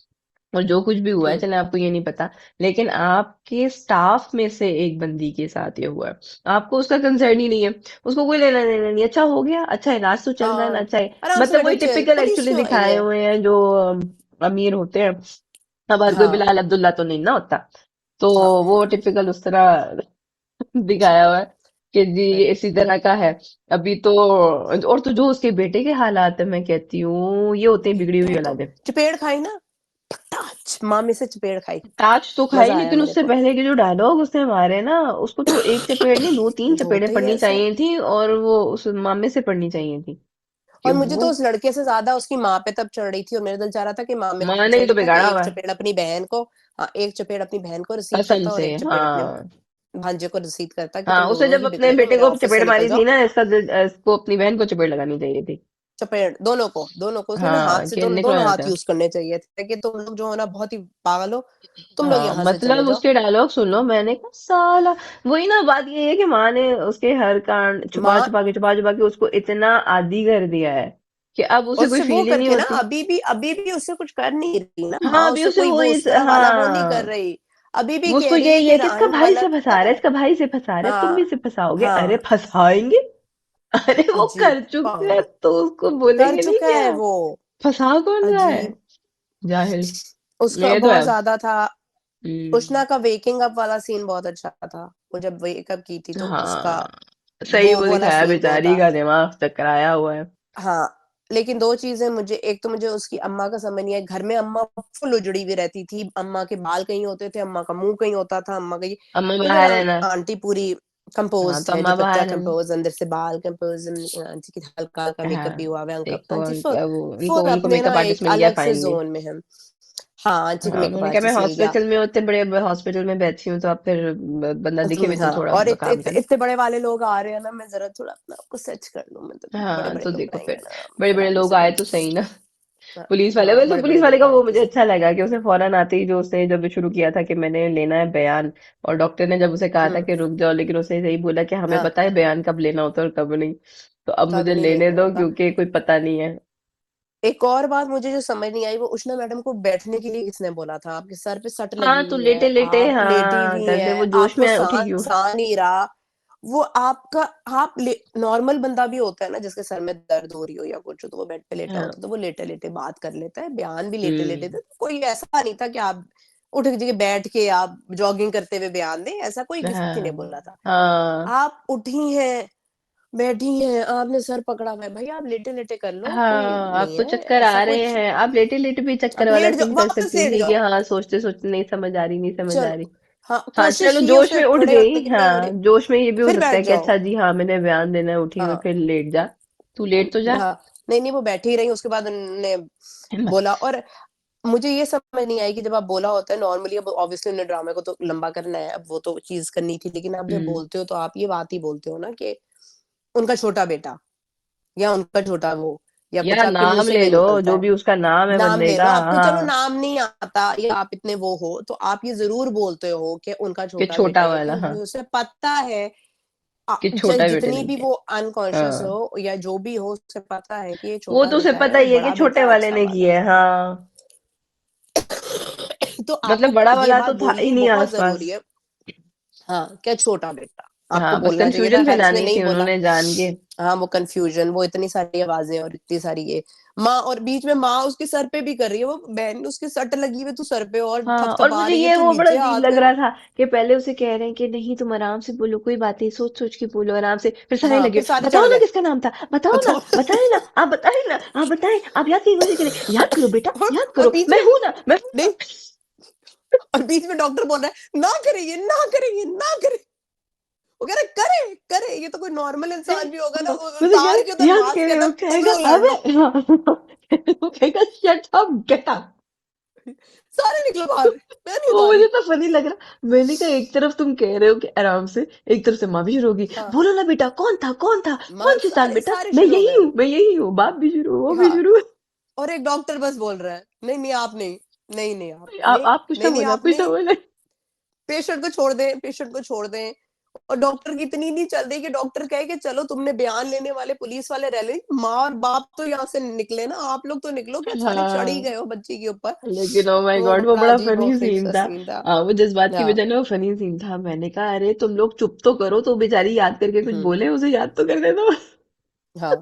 और जो कुछ भी हुआ है हुँ। चले आपको ये नहीं पता, लेकिन आपके स्टाफ में से एक बंदी के साथ ये हुआ है, आपको उसका कंसर्न ही नहीं है। उसको कोई लेना देना नहीं, अच्छा हो गया, अच्छा इलाज तो चल रहा है ना, हाँ, अच्छा है। आराम से मतलब बैठो वही चिल, टिपिकल पुलिस एक्चुअली क्यों आई दिखाए है? हुए हैं जो अमीर होते हैं। अब हर कोई हाँ, बिलाल अब्दुल्ला तो नहीं ना होता, तो हाँ। वो टिपिकल उस तरह दिखाया हुआ है कि जी ये इसी तरह का है। अभी तो और तो जो उसके बेटे के हालात है, मैं कहती हूँ ये होते हैं बिगड़ी हुई वो तो औलादें। चपेड़ खाई ना, टाच मामी से चपेड़ खाई। ताज तो खाई, मज़ा आया लेकिन मेरे उससे को। पहले के जो डायलॉग उसने मारे ना, उसको तो एक चपेड़ नहीं दो तीन वो चपेड़ें होता ही पड़नी ऐसा है। चाहिए थी, और वो उस मामे से पड़नी चाहिए थी कि और मुझे तो वो उस लड़के से ज़्यादा उसकी माँ पे तब चढ़ रही थी, और मेरा दिल चाह रहा था कि माँ में माँ ने ही तो चढ़ था कि बिगाड़ा एक हुआ है चपेड़ अपनी बहन को, हाँ, एक चपेड़ अपनी बहन को रिसीव कसम करता और से। एक चपेड़ अपने हाँ भांजे को रिसीव करता कि हाँ, तुम उसे दोनों जब ही अपने बिगड़े हो, बेटे मेरे को ऑफिस से चपेड़ निकल मारी जाओ। थी ना, इसको अपनी बहन को चपेड़ लगानी चाहिए थी। चपेड़ दोनों को उसने ना हाथ हाँ से कि निकलो दोनों यहाँ हाथ से। यूज़ करने चाहिए थे कि तुम लोग जो हो ना बहुत ही पागल हो, तुम लोग हाँ यहाँ से चले मतलब जाओ। उसके डायलॉग सुन लो, मैंने कहा साला, वही ना बात ये है कि माँ ने उसके हर कांड माँ छुपा छुपा के उसको इतना आदी कर दिया है कि अब और उसे कोई उससे वो फील ही नहीं करके ना होती। अभी भी उससे कुछ कर नहीं रही ना, हाँ माँ अभी उससे उसे कोई वो वो इस उस तरह वाला वो नहीं कर हाँ, रही। अभी भी वो कह उसको रही है यही कि है कि इसका रानू भाई से गलत फंसा रहा है, है। इसका भाई से फंसा रहा है, तुम भी हाँ, इसे फंसाओगे, अरे हाँ, फंसाएंगे। अरे वो अजीब कर चुके हैं पागल। तो उसको कर बोलेंगे नहीं चुका क्या? है वो, फंसा कौन रहा है? अजीब। जाहिल। उसका ये तो बहुत है। ज़्यादा था। हम्म। उष्णा का वेकिंग अप वाला सीन बहुत अच्छा था। वो जब वेक अप की थी तो उसका हाँ सही वो वो वाला दिखाया, सीन जो बेचारी था। का दिमाग चकराया हुआ है। हाँ, लेकिन 2 चीज़ें मुझे, एक तो मुझे उसकी अम्मा का समझ नहीं आया, घर में अम्मा फुल उजड़ी हुई रहती थी, अम्मा के बाल कहीं होते थे, अम्मा का मुँह कहीं होता था, अम्मा का ये, अम्मा इधर बाहर है ना। आंटी पूरी हाँ तो कंपोज़्ड है, अम्मा दुपट्टा बाहर है ना। कंपोज़, अंदर से बाल कंपोज़, आंटी की हल्का-हल्का मेकअप भी हाँ हुआ हुआ है, एक तो आंटी फुल वो उनको फुल उनको अपने मेकअप ना आर्टिस्ट एक मिल गया अलग से फाइनली। ज़ोन में है। हाँ, आंटी को हाँ मेकअप उन्होंने कहा मैं आर्टिस्ट मिल गया। हॉस्पिटल में उतने बड़े हॉस्पिटल में बैठी हूँ, तो अब फिर बंदा दिखे भी तो हाँ, थोड़ा और काम करे। इतने बड़े वाले लोग आ रहे हैं ना, मैं ज़रा थोड़ा अपने आप को सेट कर लूँ, मतलब हाँ बड़े-बड़े तो लोग देखो आएँगे फिर, ना, बड़े फिर बड़े आगे लोग से आए तो बोलूँगी। सही ना। हाँ, पुलिस वाले, हाँ, वैसे पुलिस बड़े-बड़े वाले लोग का आए वो तो मुझे सही। अच्छा लगा कि उसने फौरन आते ही जो उसने जब शुरू किया था कि मैंने लेना है बयान, और डॉक्टर ने जब उसे कहा था हुँ, कि रुक जाओ, लेकिन उसे यही बोला कि हमें हाँ, पता है बयान कब लेना होता है और कब नहीं, तो अब कब मुझे नहीं लेने लेना दो होता। क्योंकि कोई पता नहीं है। एक और बात मुझे जो समझ नहीं आई, वो उषा मैडम को बैठने के लिए किसने बोला था? आपके सर पे सट लगी हाँ तो हुई है, लेटे लेटे आप लेटी हाँ हुई करते, वो हैं, जोश आपको में उठी क्यों? साँस आ नहीं रहा। वो आपका आप ले नॉर्मल बंदा भी होता है ना, जिसके सर में दर्द हो रही हो या कुछ हो, तो वो बेड पे लेटा हाँ। होता है, तो वो लेटे-लेटे बात कर लेता है, बयान भी लेटे-लेटे हम्म। दे, कोई ऐसा नहीं था कि आप उठ के बैठ के आप जॉगिंग करते हुए बयान दें, ऐसा कोई किसी ने हाँ बोला था। हाँ आप उठी हैं, बैठी हैं, आपने सर पकड़ा हुआ है, भई आप लेटे-लेटे कर लो, कोई हाँ, नहीं आपको है, चक्कर ऐसा आ कोई रहे च हैं, आप लेटे लेटे भी चक्कर आप वाला लेट जाओ, सीन कर वापस सकती लेट थी कि जाओ। हाँ सोचते सोचते नहीं समझ आ रही, नहीं समझ आ चलो, रही। हाँ, हाँ कोशिश चलो की जोश में उसने उठ खड़े गई, होने की, नहीं हो हाँ रही, जोश में ये भी हो फिर सकता बैठ है कि जाओ। अच्छा जी हाँ मैंने बयान देना है, उठी हुई, हाँ, फिर लेट जा। तू लेट तो जा। हाँ, नहीं, वो बैठी ही रहीं, उसके बाद उन्होंने बोला। और मुझे ये समझ नहीं आई कि जब आप बोला होता है नॉर्मली, अब ऑब्वियसली उन्हें ड्रामे को तो लंबा करना है, अब वो तो चीज़ करनी थी, लेकिन आप जब हम्म। बोलते हो तो आप ये बात ही बोलते हो ना कि उनका छोटा बेटा या उनका छोटा वो, या कुछ यार आपके मुंह नाम से ले भी लो, निकलता जो है, भी उसका नाम है नाम बंदे ले लो, का। आपको चलो हाँ, नाम नहीं आता या आप इतने वो हो तो आप ये जरूर बोलते हो कि उनका कि छोटा बेटा छोटा है, वाला, हाँ, क्योंकि उसे पता है कि छोटा बेटे जितनी ने भी किया। वो अनकॉन्शियस हाँ, हो या जो भी हो, उसे पता है कि ये वो छोटा तो उसे बेटा है पता और ही है कि बड़ा छोटे बेटा वाले अच्छा ने वाला है। किया है, हाँ। तो मतलब आपको बड़ा ये वाला बात तो था ही बोलनी नहीं बहुत जरूरी आसपास। है। हाँ, क्या छोटा बेटा, आपको हाँ, बस बोलना चाहिए था, कंफ्यूजन खैर उसने फैलानी नहीं थी बोला। उन्होंने जान के। हाँ, वो कंफ्यूजन, वो इतनी सारी आवाजें और इतनी सारी ये माँ, और बीच में माँ उसके सर पे भी कर रही है, वो बहन उसके सट लगी हुई, तू सर पे और हाँ, और थपथपा मुझे रही है, ये तू वो बड़ा नीचे अजीब हाथ लग रहा करके। था कि पहले उसे कह रहे हैं कि नहीं तुम आराम से बोलो, कोई बात नहीं, सोच सोच के बोलो आराम से, फिर सारे हाँ, लगे फिर सारे चढ़ बताओ ना गए। किसका नाम था, बताओ ना, बताओ। बताए ना, आप बताए ना, आप बताएं, आप याद की कोशिश करें, याद करो बेटा, याद और करो, बीच मैं में हूं ना, मैं हूं नहीं, ना। और बीच में डॉक्टर बोल रहा है ना करेंगे, ना करेंगे, ना करें। वो कह रहे करे करे, ये तो कोई नॉर्मल इंसान भी होगा ना, हाँ, वो मुझे कह तार के रहे उधर याद मास्क करे, कहता वो तुम कहेगा लोग लड़ लो, अबे हाँ, वो कहेगा शट अप गेट अप। सारे निकलो बाहर, मैं नहीं वो बता मुझे रही। तो फनी लग रहा, मैंने कहा एक तरफ तुम कह रहे हो कि आराम से, एक तरफ से माँ भी शुरू होगी, हाँ, बोलो ना बेटा कौन था, कौन था, माँ कौन शैतान सारे बेटा, सारे मैं शुरू हो यही गए। हूँ, मैं यही हूँ, बाप भी शुरू, वो भी हाँ, शुरू। और एक डॉक्टर बस बोल रहा है नहीं नहीं आप नहीं, नहीं नहीं आप नहीं, आप कुछ ना नहीं नहीं बोले, आप आप कुछ ना नहीं, बोले। पेशेंट को छोड़ दें, पेशेंट को छोड़ दें। और डॉक्टर की इतनी नहीं चल रही कि डॉक्टर कहे कि चलो तुमने बयान लेने वाले पुलिस वाले रह ले, माँ और बाप तो यहाँ से निकले ना, आप लोग तो निकलो, क्या सारे चढ़ ही हाँ, गए हो बच्ची के ऊपर। लेकिन ओ माय वो गॉड, वो बड़ा बड़ा अजीब फनी और अजीब सीन सा था। सीन था। वो जज्बात की हाँ। बजाय ना वो फनी सीन था, मैंने कहा अरे तुम लोग चुप तो करो, तो बेचारी याद करके कुछ हम्म। बोले, उसे याद तो करने दो। हाँ,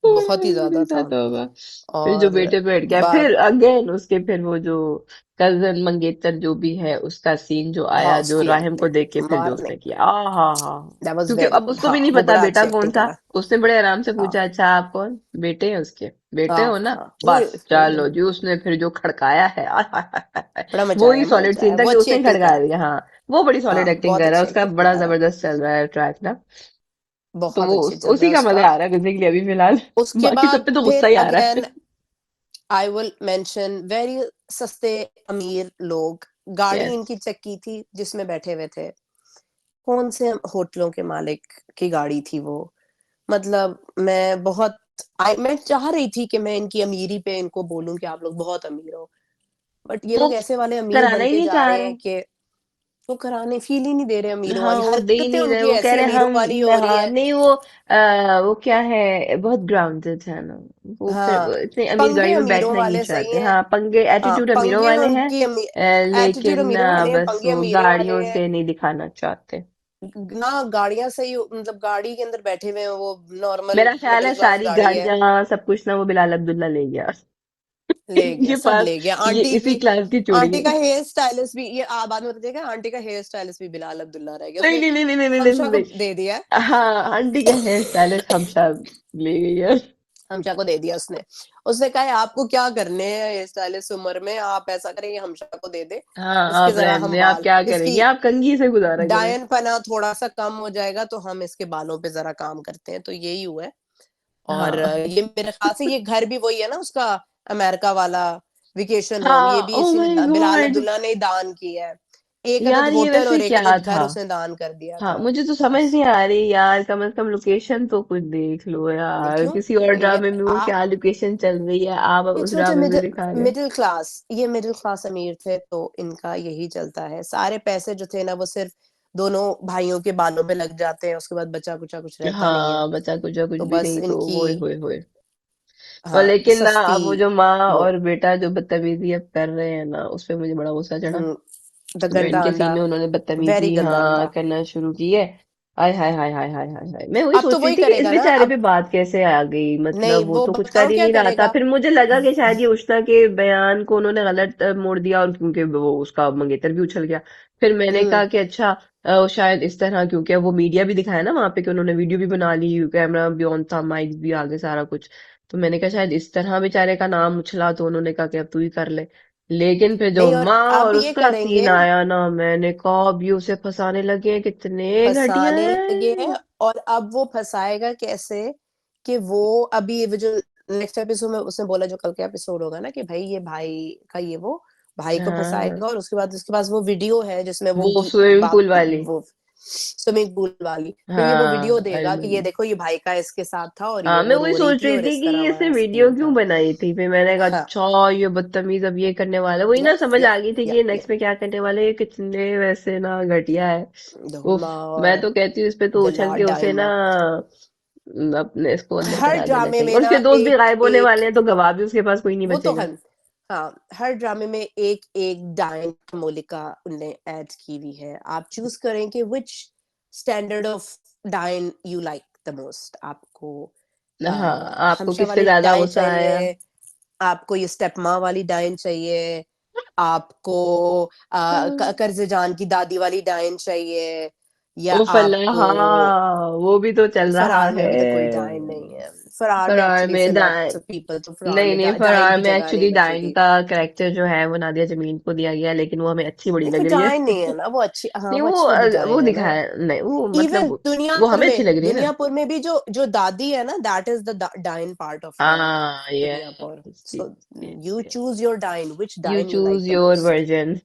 बहुत ही ज्यादा ऐसा था। तो होगा। फिर जो और बेटे बैठ गया, फिर बात, अगेन उसके, फिर वो जो कजन मंगेतर जो भी है, उसका सीन जो हाँ आया, जो उसकी राहिम को देख के एक्टिंग फिर जो मारने उसने की, किया, आ हा हा। दैट वाज क्योंकि वेरी अब गुड। उसको हाँ, भी नहीं वो पता बड़ा बेटा अच्छी कौन एक्टिंग था, करा। उसने बड़े आराम से हाँ, पूछा अच्छा आप कौन, बेटे हैं उसके, बेटे हाँ, हो ना, हाँ, बस एकदम चलो जी, उसने फिर जो खड़काया है आय हाय हाय हाय हाय। बड़ा वो मजा ही आया, मजा सॉलिड आया, सीन था वो कि अच्छी उसने ही एक्टिंग खड़का करा। दिया, हाँ। वो बड़ी सॉलिड हाँ, एक्टिंग बहुत कर रहा है, अच्छी उसका एक्टिंग बड़ा करा, जबरदस्त चल रहा है ट्रैक ना। तो बहुत वो अच्छी चल रहा उसी है का मजा उसका। आ रहा है बेसिकली अभी फिलहाल। उसके बाकी सब बाद पे तो गुस्सा फिर ही आ रहा है। Again I will mention very सस्ते अमीर लोग, गाड़ी यस। इनकी चेक की थी जिसमें बैठे हुए थे, कौन से होटलों के मालिक की गाड़ी थी वो। मतलब मैं चाह रही थी कि मैं इनकी अमीरी पे इनको बोलूं कि आप लोग बहुत अमीर हो, बट ये वो लोग ऐसे वाले अमीर कराना ही बनते नहीं जा चाह रहे रहे। हैं कि वो कराने फील ही नहीं दे रहे अमीरों हाँ, वाली, वो दे ही हरकतें नहीं रहे, उनकी वो कह ऐसी रहे अमीरों वाली हम, हो रही हाँ है। नहीं वो क्या है, बहुत ग्राउंडेड है ना। वो फिर हाँ, वो इतनी अमीर पंगे गाड़ी में अमीरों बैठना ही नहीं वाले सही चाहते, हैं। हाँ, पंगे हाँ, एटीट्यूड अमीरों पंगे वाले हैं। उनकी एटीट्यूड लेकिन अमीरों वाले हैं, बस पंगे वो अमीरों वाले गाड़ियों हैं। से नहीं दिखाना चाहते। ना गाड़ियां सही, मतलब गाड़ी के अंदर बैठे हुए हैं वो, नॉर्मल मेरा ख्याल मिडिल है क्लास सारी गाड़ी है। गाड़ियां सब कुछ ना वो बिलाल अब्दुल्ला ले गया। ले गया, इनके सब पास ले गया, ये आंटी इसी की, क्लास की चूड़ी आंटी है। का हेयर स्टाइलिस्ट भी, ये बाद में बताइएगा, आंटी का हेयर स्टाइलिस्ट भी बिलाल अब्दुल्ला रह गया, नहीं उसने नहीं नहीं नहीं नहीं नहीं नहीं हमशा को नहीं। दे दिया है। हाँ, आंटी का हेयर स्टाइलिस्ट हम सब ले गई है। हमशा को दे दिया उसने। उसने कहा है, आपको क्या करने हैं हेयर स्टाइलिस्ट उम्र में, आप ऐसा करें ये हमशा को दे दे, हाँ, इसके आप जरा रहने हम दें, आप बाल, क्या इसकी करेंगे, आप कंघी से गुजारा करें। डायन पना थोड़ा सा कम हो जाएगा तो हम इसके बालों पे जरा काम करते हैं, तो यही हुआ है। और हाँ ये मेरे ख्याल से ये घर भी वही है ना उसका, अमेरिका वाला वेकेशन होम, ये हाँ, भी ओ इसी माय ने, बिलाल गॉड। अब्दुल्ला ने ही दान किया है। एक अदद यार ये होटल वैसे और एक क्या अदद घर था। उसने दान कर दिया हाँ, था। मुझे तो समझ नहीं आ रही यार, कम से कम लोकेशन तो कुछ देख लो नहीं यार, क्यों, किसी और ये ड्रामे में वो आप, क्या लोकेशन चल रही है, आप ये उस सोचे ड्रामे में मिडिल, दिखा रहे हो। मिडिल क्लास, ये मिडिल क्लास अमीर थे तो इनका यही चलता है, सारे पैसे जो थे ना वो सिर्फ दोनों भाइयों के बालों में लग जाते हैं, उसके बाद बचा कुचा कुछ रहता नहीं है। हाँ, बचा कुछ कुछ तो भी बस नहीं तो इनकी, होए होए होए। और हाँ लेकिन ना सस्ती, अब वो जो माँ वो, और बेटा जो बदतमीजी अब कर रहे हैं ना, उस पे मुझे बड़ा गुस्सा चढ़ा। द जो गंदा इनके अंडा, सीन में उन्होंने वेरी बदतमीजी गंदा हाँ अंडा। करना शुरू की है। हाय हाय हाय हाय हाय हाय हाय, मैं वही अब तो सोच रही वही थी कि इस करेगा ना बेचारे पे अब, बात कैसे आ गई, नहीं मतलब वो वो तो कुछ कर बताऊं ही क्या नहीं रहा था, करेगा। फिर मुझे लगा कि शायद ये उष्णा के बयान को उन्होंने गलत मोड़ दिया, और क्योंकि वो उसका मंगेतर भी उछल गया। फिर मैंने हम्म। कहा कि अच्छा शायद इस तरह, क्योंकि वो मीडिया भी दिखाया ना वहां पे, कि उन्होंने वीडियो भी बना ली, कैमरा भी ऑन था, माइक भी आगे सारा कुछ। तो मैंने कहा शायद इस तरह बेचारे का नाम उछला, तो उन्होंने कहा कि अब तू ही कर ले। लेकिन फिर जो नहीं, और माँ अब और ये उसका सीन करेंगे, आया ना, मैंने कहा अब ये उसे फंसाने लगे हैं, कितने घटिया फंसाने लगे हैं। हैं। और अब वो फंसाएगा कैसे, कि वो अभी ये जो नेक्स्ट एपिसोड में उसने बोला, जो कल का एपिसोड होगा ना, कि भाई ये भाई का ये वो भाई को हाँ, फंसाएगा, और उसके बाद उसके पास वो वीडियो है जिसमें वो वो स्विमिंग बाप पूल वाली। वो स्विमिंग पूल वाली, तो ये वो वीडियो हाँ, आई देगा कि ये रिमेम्बर। देखो ये भाई का इसके साथ था और ये हाँ, मैं वो वही रो रही सोच थी रही और थी इस कि तरह ये इसने हमारा वीडियो सीन क्यों था। बनाई थी, फिर मैंने कहा हाँ, अच्छा ये बदतमीज अब ये करने वाला है, वही ना यप समझ यप आ गई थी कि ये यप नेक्स्ट यप में क्या करने वाले हैं, ये कितने वैसे ना घटिया है। उफ। धुमा मैं और तो कहती हूँ इस पे तो उछल दिला के उसे ना डायमंड। अपने इसको अंदर हर करा देना ड्रामे चाहिए, में और ना उसके दोस्त भी एक गायब होने एक वाले हैं तो गवाह भी उसके पास कोई नहीं वो तो बचेगा। हन हाँ, हर ड्रामे में एक एक डायन मोलिका उनने ऐड की हुई है। आप चूज करें कि विच स्टैंडर्ड ऑफ डायन यू लाइक द मोस्ट। आपको हाँ, आपको हमशा किससे वाली ज्यादा डायन गुस्सा आया? चाहिए, आपको ये स्टेप माँ वाली डायन चाहिए, आपको कर्ज जान की दादी वाली डायन चाहिए, या उफ अल्लाह, आपको हाँ वो भी तो चल रहा फरार में है। अभी तक कोई डायन नहीं है। फरार में फरार एक्चुअली इट्स में लॉट्स ऑफ पीपल, तो फरार नहीं में नहीं, डायन फरार की में जगह नहीं एक्चुअली डाइन बचेगी। का कैरेक्टर जो है वो नादिया जमीन को दिया गया, लेकिन वो हमें अच्छी बड़ी नहीं लग वो रही है। डायन नहीं है ना, वो अच्छी, हाँ नहीं वो वो अच्छी वाली वो डायन है ना। दिखाया नहीं, वो इवन मतलब वो दुनियापुर हमें में अच्छी लग रही है ना। दुनियापुर में भी जो जो दादी है ना, दैट इज द डायन पार्ट ऑफ द हाँ Duniyapur. Yes so yes you yes. Choose your डायन, विच यू डायन you like choose the your most. Version.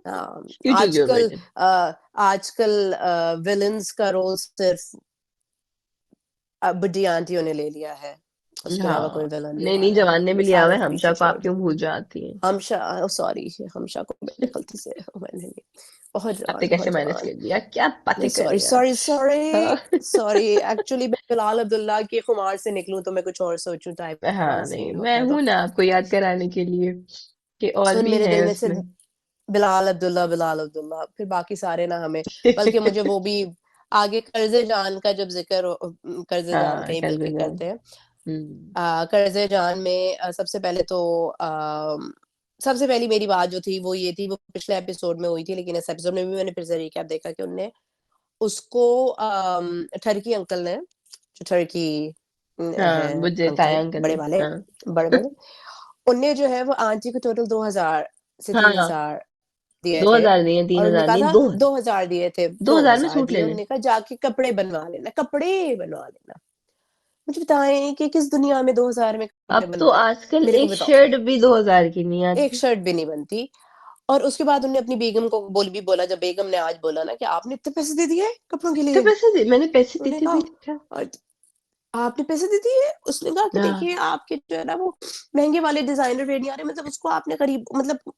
हाँ, यू चूज योर आजकल वर्जन। आजकल विलन्स का रोल सिर्फ बुड्ढी आंटियों ने ले लिया है, उसके अलावा कोई हाँ, विलन नहीं नहीं आ नहीं, रहा जवान है, ने भी बस लिया हुआ है, आदत हमशा पीछे को छोड़ आप दी। क्यों भूल जाती हैं? हमशा, सॉरी, हमशा को मैंने गलती से मैंने नहीं, आपने बहुत कैसे बहुत मैनेज जवान। कर दिया, क्या नहीं बातें कर सॉरी रही हैं आप? सॉरी सॉरी हाँ। सॉरी, एक्चुअली मैं बिलाल अब्दुल्ला के खुमार से निकलूं तो मैं कुछ और सोचूं टाइप का हाँ नहीं, सीन मैं होता है। तो हूं ना आपको याद कराने के लिए कि और सुन भी मेरे हैं दिल में से उसमें। बिलाल अब्दुल्ला, बिलाल अब्दुल्ला, फिर बाकी सारे ना हमें, बल्कि मुझे वो भी आगे कर्जे जान का जब जिक्र कर्जे जान का हाँ ही कल मिलके जान। करते हैं। हम्म। कर्जे जान में सबसे पहले तो सबसे पहली मेरी बात जो थी वो ये थी, वो पिछले एपिसोड में हुई थी, लेकिन इस एपिसोड में भी मैंने फिर से रिकैप देखा कि उनने उसको ठरकी अंकल ने, जो ठरकी हाँ, है मुझे अंकल तायंग बड़े करने। वाले, हाँ। बड़े बड़े, उनने जो है वो आंटी को टोटल 2000 से हाँ, 3000 दिए दो थे। हजार दिए, तीन और उन्होंने हजार कहा नहीं, था दो। 2000 दिए थे, दो दो हजार में हजार सूट ले दिए, लें। उन्होंने कहा जाके कपड़े बनवा लेना, कपड़े बनवा लेना। मुझे बताएं कि किस दुनिया में 2000 में कपड़े अब तो बनते हैं, आजकल मेरे को एक बताओ। शर्ट भी 2000 की नहीं एक आती। शर्ट भी नहीं बनती। और उसके बाद उन्होंने अपनी बेगम को बोला, जब बेगम ने आज बोला ना कि आपने इतने पैसे दे दिए कपड़ों के तो लिए, पैसे दे, मैंने पैसे उन्होंने देते कहा हुए देखा। और आपने पैसे दे दिए। उसने कहा कि हाँ देखिए आपके जो है ना वो महंगे वाले डिजाइनर वेयर नहीं आ रहे, मतलब उसको आपने करीब, मतलब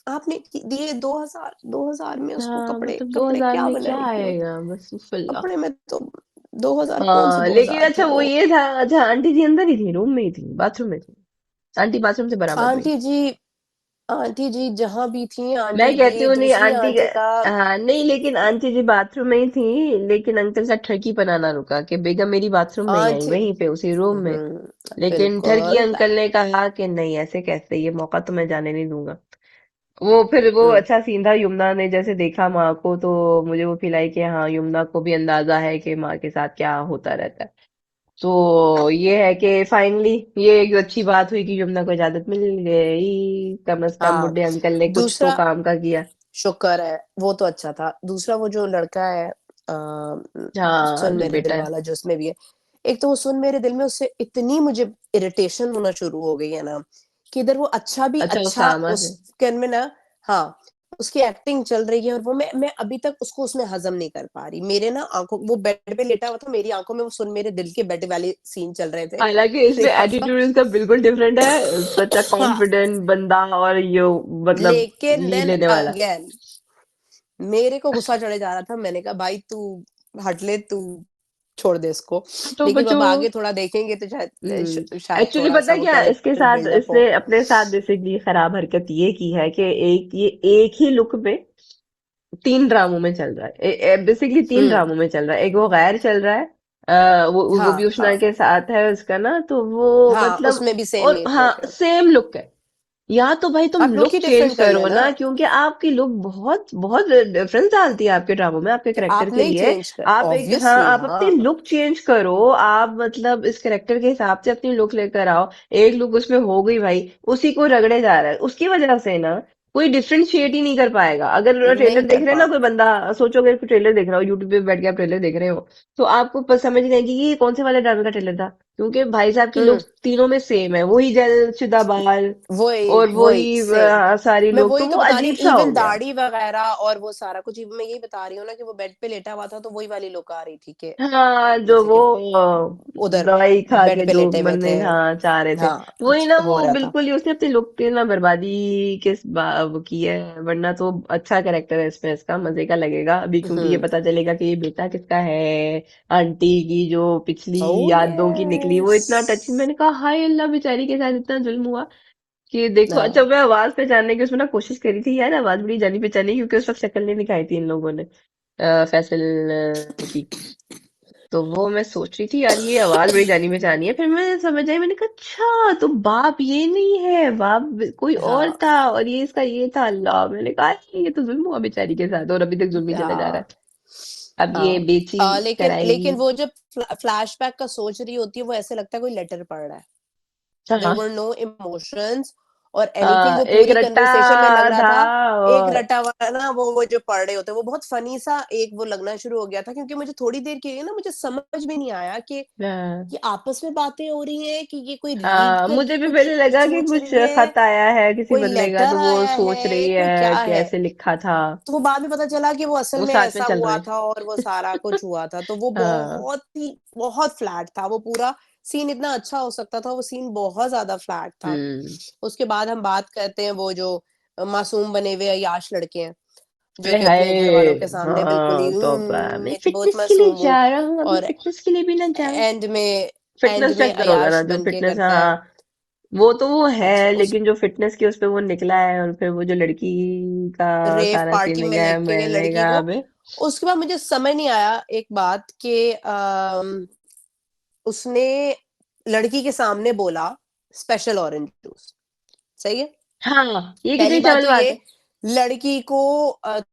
आपने दिए 2000, 2000 में उसको हाँ, कपड़े, मतलब दो कपड़े हजार क्या में क्या बनाएगी वो, आएगा, बस उफल्ला। कपड़े में तो 2000 कौन से हाँ लेकिन 2000 थे अच्छा वो वो। ये था, अच्छा आंटी जी अंदर ही थी, रूम में ही थी, बाथरूम में थी? आंटी बाथरूम से बरामद हुई? आंटी जी, आंटी जी जहां भी थी, मैं आंटी कहती जी हूँ नहीं दूसरी आंटी आंटी का हाँ नहीं, लेकिन आंटी जी बाथरूम में ही थी, लेकिन अंकल का ठरकी पनाना रुका कि बेगम मेरी बाथरूम नहीं आई, आंटी, वहीं पे उसी रूम में। लेकिन ठरकी बिल्कुल। अंकल ने कहा कि नहीं ऐसे कैसे, ये मौका तो मैं जाने नहीं दूंगा। वो फिर वो हम्म, अच्छा सीन था, यमुना ने जैसे देखा माँ को तो मुझे वो फील आई कि हाँ यमुना को भी अंदाजा है कि माँ के साथ क्या होता रहता है। तो ये है कि फाइनली ये एक अच्छी बात हुई कि यमुना को इजाजत मिल गई, कम से कम हाँ। बुड्ढे अंकल ने कुछ तो दूसरा, काम का किया। शुक्र है, वो तो अच्छा था। दूसरा वो जो लड़का है हाँ सुन जो मेरे बेटा दिल है। वाला जो उसमें भी है, एक तो वो सुन मेरे दिल में उससे इतनी मुझे इरिटेशन होना शुरू हो गई है ना, कि इधर वो अच्छा भी अच्छा अच्छा उसामा से। उसके में ना, हाँ, उसकी एक्टिंग चल रही है और वो मैं अभी तक उसको उसमें हजम नहीं कर पा रही। मेरे ना आंखों, वो बेड पे लेटा हुआ था, मेरी आंखों में वो सुन मेरे दिल के बेड वाले सीन चल रहे थे। हालांकि मैंने इसमें कहा था एटीट्यूड इसका बिल्कुल डिफरेंट है, सच अ हाँ, कॉन्फिडेंट बंदा और ये मतलब लेकिन लीड देन लेने वाला। अगेन मेरे को गुस्सा चढ़े जा रहा था। मैंने कहा भाई तू हट ले, तू छोड़ दे इसको। तो लेकिन बच्चों। अब आगे थोड़ा देखेंगे तो शायद शायद एक्चुअली थोड़ा पता सा है वो क्या इसके कैरेक्टर साथ, बिल्डअप हो। इसने अपने साथ बेसिकली खराब हरकत ये की है कि एक ही लुक में तीन ड्रामों में चल रहा है, बेसिकली तीन हम्म, ड्रामों में चल रहा है, एक वो गैर चल रहा है, वो भी हाँ उष्णा हाँ के साथ है उसका ना, तो वो हाँ, मतलब, उसमें भी सेम और ही हाँ लुक है। सेम लुक है। या तो भाई तुम आप लुक लुक ही चेंज डिफरेंट कर करो लेना, ना, क्योंकि आपकी लुक बहुत बहुत डिफरेंस डालती है आपके ड्रामों में, आपके तो करेक्टर आप के नहीं लिए। चेंज कर, आप एक, हाँ ऑब्वियसली आप अपनी हाँ। लुक चेंज करो, आप मतलब इस करेक्टर के हिसाब से अपनी लुक लेकर आओ। एक लुक उसमें हो गई भाई, उसी को रगड़े जा रहा है, उसकी वजह से ना कोई डिफरेंशिएट ही नहीं कर पाएगा। अगर ट्रेलर नहीं देख कर रहे हैं ना कोई पाते। बंदा, सोचो अगर कोई ट्रेलर देख रहा हो, यूट्यूब पे बैठ के आप ट्रेलर देख रहे हो, तो आपको समझ नहीं आएगी कि ये कौन से वाले ड्रामे का ट्रेलर था। क्योंकि भाई साहब की हुँ, लुक्स तीनों में सेम है, वही जलशुदा बाल वही, और वही वही सेम। सारी मैं लोग, तो वही वो तो बता रही अजीब हूँ सा हो इवन गया। दाढ़ी वगैरह और वो सारा कुछ इवन मैं यही बता रही हूँ ना कि वो बेड पे लेटा हुआ था तो वही वाली लुक आ रही थी कि हाँ, जो जैसे वो कि अ, उधर दवाई खा के बेड पे जो लेटे हुए थे। बनने हाँ चाह रहे थे, हाँ, वही ना, हो वो रहा था। बिल्कुल ही उसने अपनी लुक की ना बर्बादी वो की है। वरना तो अच्छा कैरेक्टर है इसमें, इसका मजे का लगेगा अभी, क्योंकि ये हुँ। पता चलेगा कि ये बेटा किसका है। आंटी की जो पिछली ओह यादों की निकली, वो येस! इतना टच, मैंने कहा हाय अल्लाह, बेचारी के साथ इतना जुल्म हुआ कि देखो। अच्छा, हाँ, मैं आवाज पहचानने की उसमें ना कोशिश करी थी यार, आवाज बड़ी जानी पहचानी, क्योंकि उस वक्त शक्ल नहीं दिखाई थी इन लोगों ने, फैसल की। तो वो मैं सोच रही थी यार, ये आवाज बड़ी जानी पहचानी है, फिर मैं समझ आई, मैंने कहा अच्छा तो बाप ये नहीं है, बाप कोई और हाँ, था, और ये इसका ये था। अल्लाह, मैंने कहा ये तो जुल्म हुआ बेचारी के साथ, और अभी तक जुल्म ही चला जा रहा हाँ, है। अब ये हाँ। बेची लेकिन कराएगी। लेकिन वो जब फ्लैशबैक का सोच रही होती है वो ऐसे लगता है कोई लेटर पढ़ रहा है। देयर हाँ, वर नो इमोशंस और एनीथिंग। वो एक पूरी रट्टा कन्वर्सेशन में लग रहा था। था एक और रटा हुआ ना वो जो पढ़ रहे होते हैं वो बहुत फनी सा एक वो लगना शुरू हो गया था क्योंकि मुझे थोड़ी देर के लिए ना मुझे समझ में नहीं आया कि हाँ, ये आपस में बातें हो रही हैं कि ये कोई रीड हाँ, मुझे करके भी कुछ पहले लगा कि सोच कुछ रही है, खत आया है किसी कोई बंदे का, लेटर तो वो आया सोच रही है, कोई है क्या कि है। ऐसे लिखा था। तो वो बाद में पता चला कि वो असल वो में साथ में ऐसा चल हुआ रहे। था और वो सारा कुछ हुआ था। तो वो हाँ। बहुत फ्लैट था। वो पूरा सीन इतना अच्छा हो सकता था, वो सीन बहुत ज़्यादा फ्लैट था। हम्म। उसके बाद हम बात करते हैं वो जो मासूम बने हुए अय्याश लड़के हैं, जो हाय कि अपने हाय। घरवालों के सामने बिल्कुल ही हाँ, तौबा, मैं मैं तो बहुत फिटनेस के लिए मासूम हूँ जा रहा हूँ, अभी और फिटनेस के लिए भी ना जाऊं। एंड में एंड फिटनेस में चेक करोगे ना, अय्याश जो बन के फिटनेस, करता है। हाँ, वो तो वो है, अच्छा उस लेकिन जो फिटनेस की उस पे वो निकला है, और फिर वो जो लड़की का रेव सारा पार्टी सीन में है, लेके गए मैंने लड़की कहा को। अबे। उसके बाद मुझे समझ नहीं आया एक बात कि उसने लड़की के सामने बोला स्पेशल ऑरेंज जूस, सही है। हाँ, ये पहली कितनी बात चवल तो बात ये है। लड़की को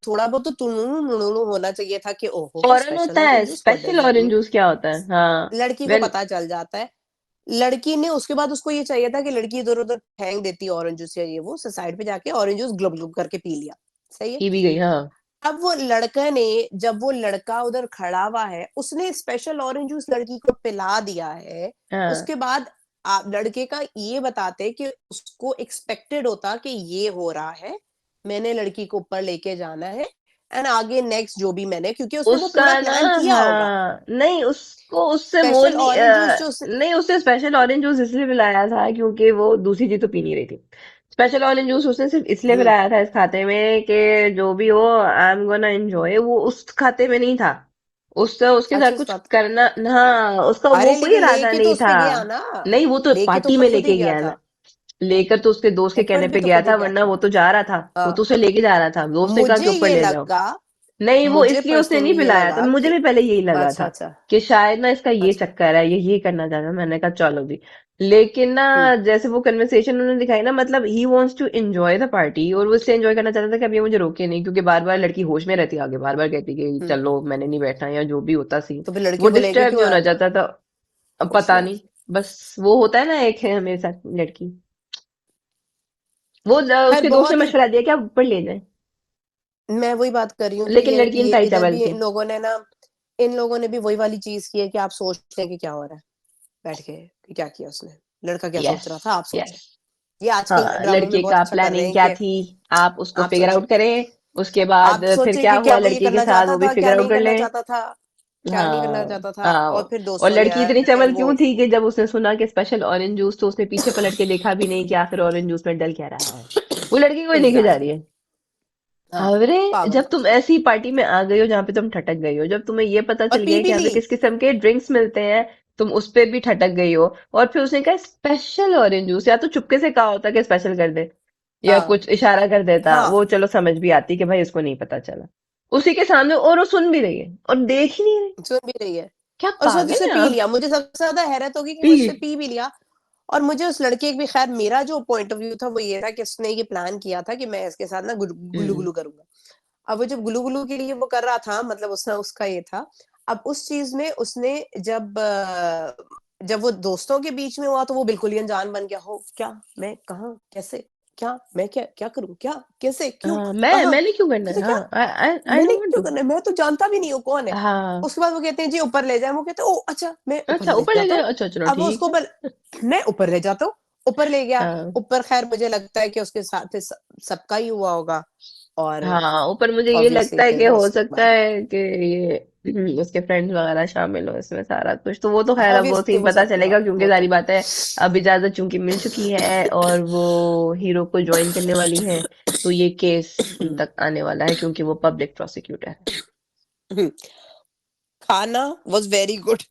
थोड़ा बहुत तो टुनुनु होना चाहिए था कि ओहो फौरन स्पेशल होता है, orange juice, what does special that orange mean. Juice क्या होता है, हाँ। लड़की को वेल, पता चल जाता है। लड़की ने उसके बाद उसको ये चाहिए था कि लड़की इधर-उधर फेंक देती है ऑरेंज जूस या ये वो, साइड पे जाके ऑरेंज जूस ग्लुब ग्लुब करके पी लिया, सही है। की भी गई, हाँ। अब वो लड़का ने जब वो लड़का उधर खड़ा हुआ है, उसने स्पेशल ऑरेंज जूस लड़की को पिला दिया है। हाँ, उसके बाद आप लड़के का ये बताते कि उसको एक्सपेक्टेड होता कि ये हो रहा है, मैंने लड़की को ऊपर लेके जाना है एंड आगे नेक्स्ट जो भी मैंने क्योंकि उसने वो उसका पूरा ना, प्लान किया होगा। हाँ, नहीं उसको उससे वो स्पेशल नहीं, ऑरेंज जूस जो उस नहीं, उससे स्पेशल ऑरेंज जूस इसलिए पिलाया था क्योंकि वो दूसरी चीज तो पी नहीं रही थी। स्पेशल ऑरेंज जूस उसने सिर्फ इसलिए हुँ, पिलाया था इस खाते में कि जो भी हो, आई एम गोना एंजॉय, वो उस खाते में नहीं था। उससे उसके साथ अच्छा उस कुछ बात करना, हाँ, उसका वो अरे कोई लेकिन इरादा लेके तो नहीं उस था। पे गया ना, नहीं, वो तो लेके तो पार्टी ऊपर में खुद ही लेके गया गया ना। था। लेकर तो उसके दोस्त के कहने एफर्ट भी पे तो गया खुद था, ही गया वरना था। वो तो जा रहा था, वो तो हाँ, उसे लेके जा रहा था, दोस्त ने कहा कि मुझे ऊपर ये ले जाओ। लगा नहीं, वो मुझे इसलिए उसने नहीं पर्सनली ये पिलाया था, लगा मुझे कि भी पहले यही लगा अच्छा, था अच्छा, कि शायद ना इसका ये अच्छा। चक्कर है, ये करना चाहता है। मैंने कहा चलो जी। लेकिन ना, हुँ, जैसे वो कन्वर्सेशन उन्होंने दिखाई ना, मतलब he wants to enjoy the party, और वो इससे एंजॉय करना चाहता था कि अब ये मुझे रोके नहीं, क्योंकि बार बार लड़की होश में रहती, आगे बार बार कहती कि हुँ। चलो मैंने नहीं बैठना, या जो भी होता सीन। तो फिर लड़की वो को लेके डिस्टर्ब नहीं क्यों होना आया था? चाहता था। अब कुछ पता नहीं। नहीं, बस वो होता है ना, एक है हमारे साथ लड़की, वो खैर उसके दोस्त ने बहुत ही मशवरा दिया कि आप ऊपर ले जाए, मैं वही बात कर रही हूँ कि लेकिन लड़की ये इंटाई इधर चावल भी थी। इन लोगों ने भी वही वाली चीज़ की है कि आप सोचते हैं कि क्या हो रहा है, बैठ के कि क्या किया उसने? लड़का क्या सोच यस, रहा था, आप सोचें। यस। ये आजकल हाँ, ड्रामों में लड़के बहुत का अच्छा कर रहे प्लानिंग हैं क्या कि थी, आप उसको आप फिगर सोचें। आउट करें, उसके बाद आप फिर सोचें क्या कि क्या हुआ वो ये लड़की के करना साथ, चाहता वो भी था, फिगर क्या आउट नहीं कर करना लें। चाहता था, क्या नहीं करना हाँ, चाहता था हाँ। और फिर और दोस्तों ने लड़की इतनी अगेन चवल वो क्यों थी कि जब उसने सुना कि स्पेशल ऑरेंज जूस, तो उसने पीछे पलट के देखा भी नहीं कि आखिर ऑरेंज जूस में डल क्या रहा है। वो लड़की को ही लेके जा रही एग्ज़ैक्टली है। हाँ, अरे, पागल जब तुम ऐसी पार्टी में आ गई हो जहां पे तुम ठटक गई हो, जब तुम्हें ये पता और चल पी गया कि भी यहाँ पे ली। किस किस्म के ड्रिंक्स मिलते हैं, तुम उस पे भी ठटक गई हो, और फिर उसने कहा स्पेशल ऑरेंज जूस, या तो चुपके से कहा होता कि स्पेशल कर दे, या हाँ, कुछ इशारा कर देता, हाँ, वो चलो समझ भी आती कि भाई इसको नहीं पता चला। उसी के सामने, और वो सुन भी रही है और देख ही नहीं रही। सुन भी रही है क्या और पागल उसने है पी आप। लिया। मुझे सबसे ज़्यादा हैरत होगी कि पी। वो उसने पी भी लिया और मुझे उस लड़के की भी खैर मेरा जो पॉइंट ऑफ व्यू था वो ये था कि उसने ये प्लान किया था कि मैं इसके साथ ना हम्म। गुल्लू-गुल्लू करूँगा। अब वो जब गुल्लू-गुल्लू के लिए वो कर रहा था मतलब उसका उसका ये था। अब उस चीज़ में उसने जब वो दोस्तों के बीच में हुआ तो वो बिल्कुल ही अनजान बन गया हो, क्या? मैं? कहाँ? कैसे? क्या मैं क्या क्या करूं, क्या कैसे, क्यों, हाँ, कहाँ, मैंने क्यों करना है? मतलब क्या, हाँ, आई मैंने डोंट वांट क्यों टू। करना है, मैं तो जानता भी नहीं हूँ कौन है। हाँ, उसके बाद वो कहते हैं जी ऊपर ले जाए, वो कहते हैं ओ अच्छा मैं ऊपर अच्छा ले ऊपर ले जाता जाए, हूँ। अच्छा चलो अब वो ठीक उसको है। मैं ऊपर ले जाता हूँ, ऊपर ले गया। हाँ ऊपर खैर मुझे लगता है कि उसके साथ सबका ही हुआ होगा। और हाँ, ऊपर मुझे ये ऑब्वियसली लगता है कि फिर हो उसके सकता बाद है कि ये उसके फ्रेंड्स वगैरह शामिल हो इसमें, सारा कुछ तो वो तो खैर अब वो ऑब्वियसली सीन वो पता सब, हाँ चलेगा, क्योंकि वो सारी तो बात है। अब इजाजत चूंकि मिल चुकी है और वो हीरो को ज्वाइन करने वाली है, तो ये केस तक आने वाला है क्योंकि वो पब्लिक प्रोसिक्यूटर है। खाना वाज वेरी गुड।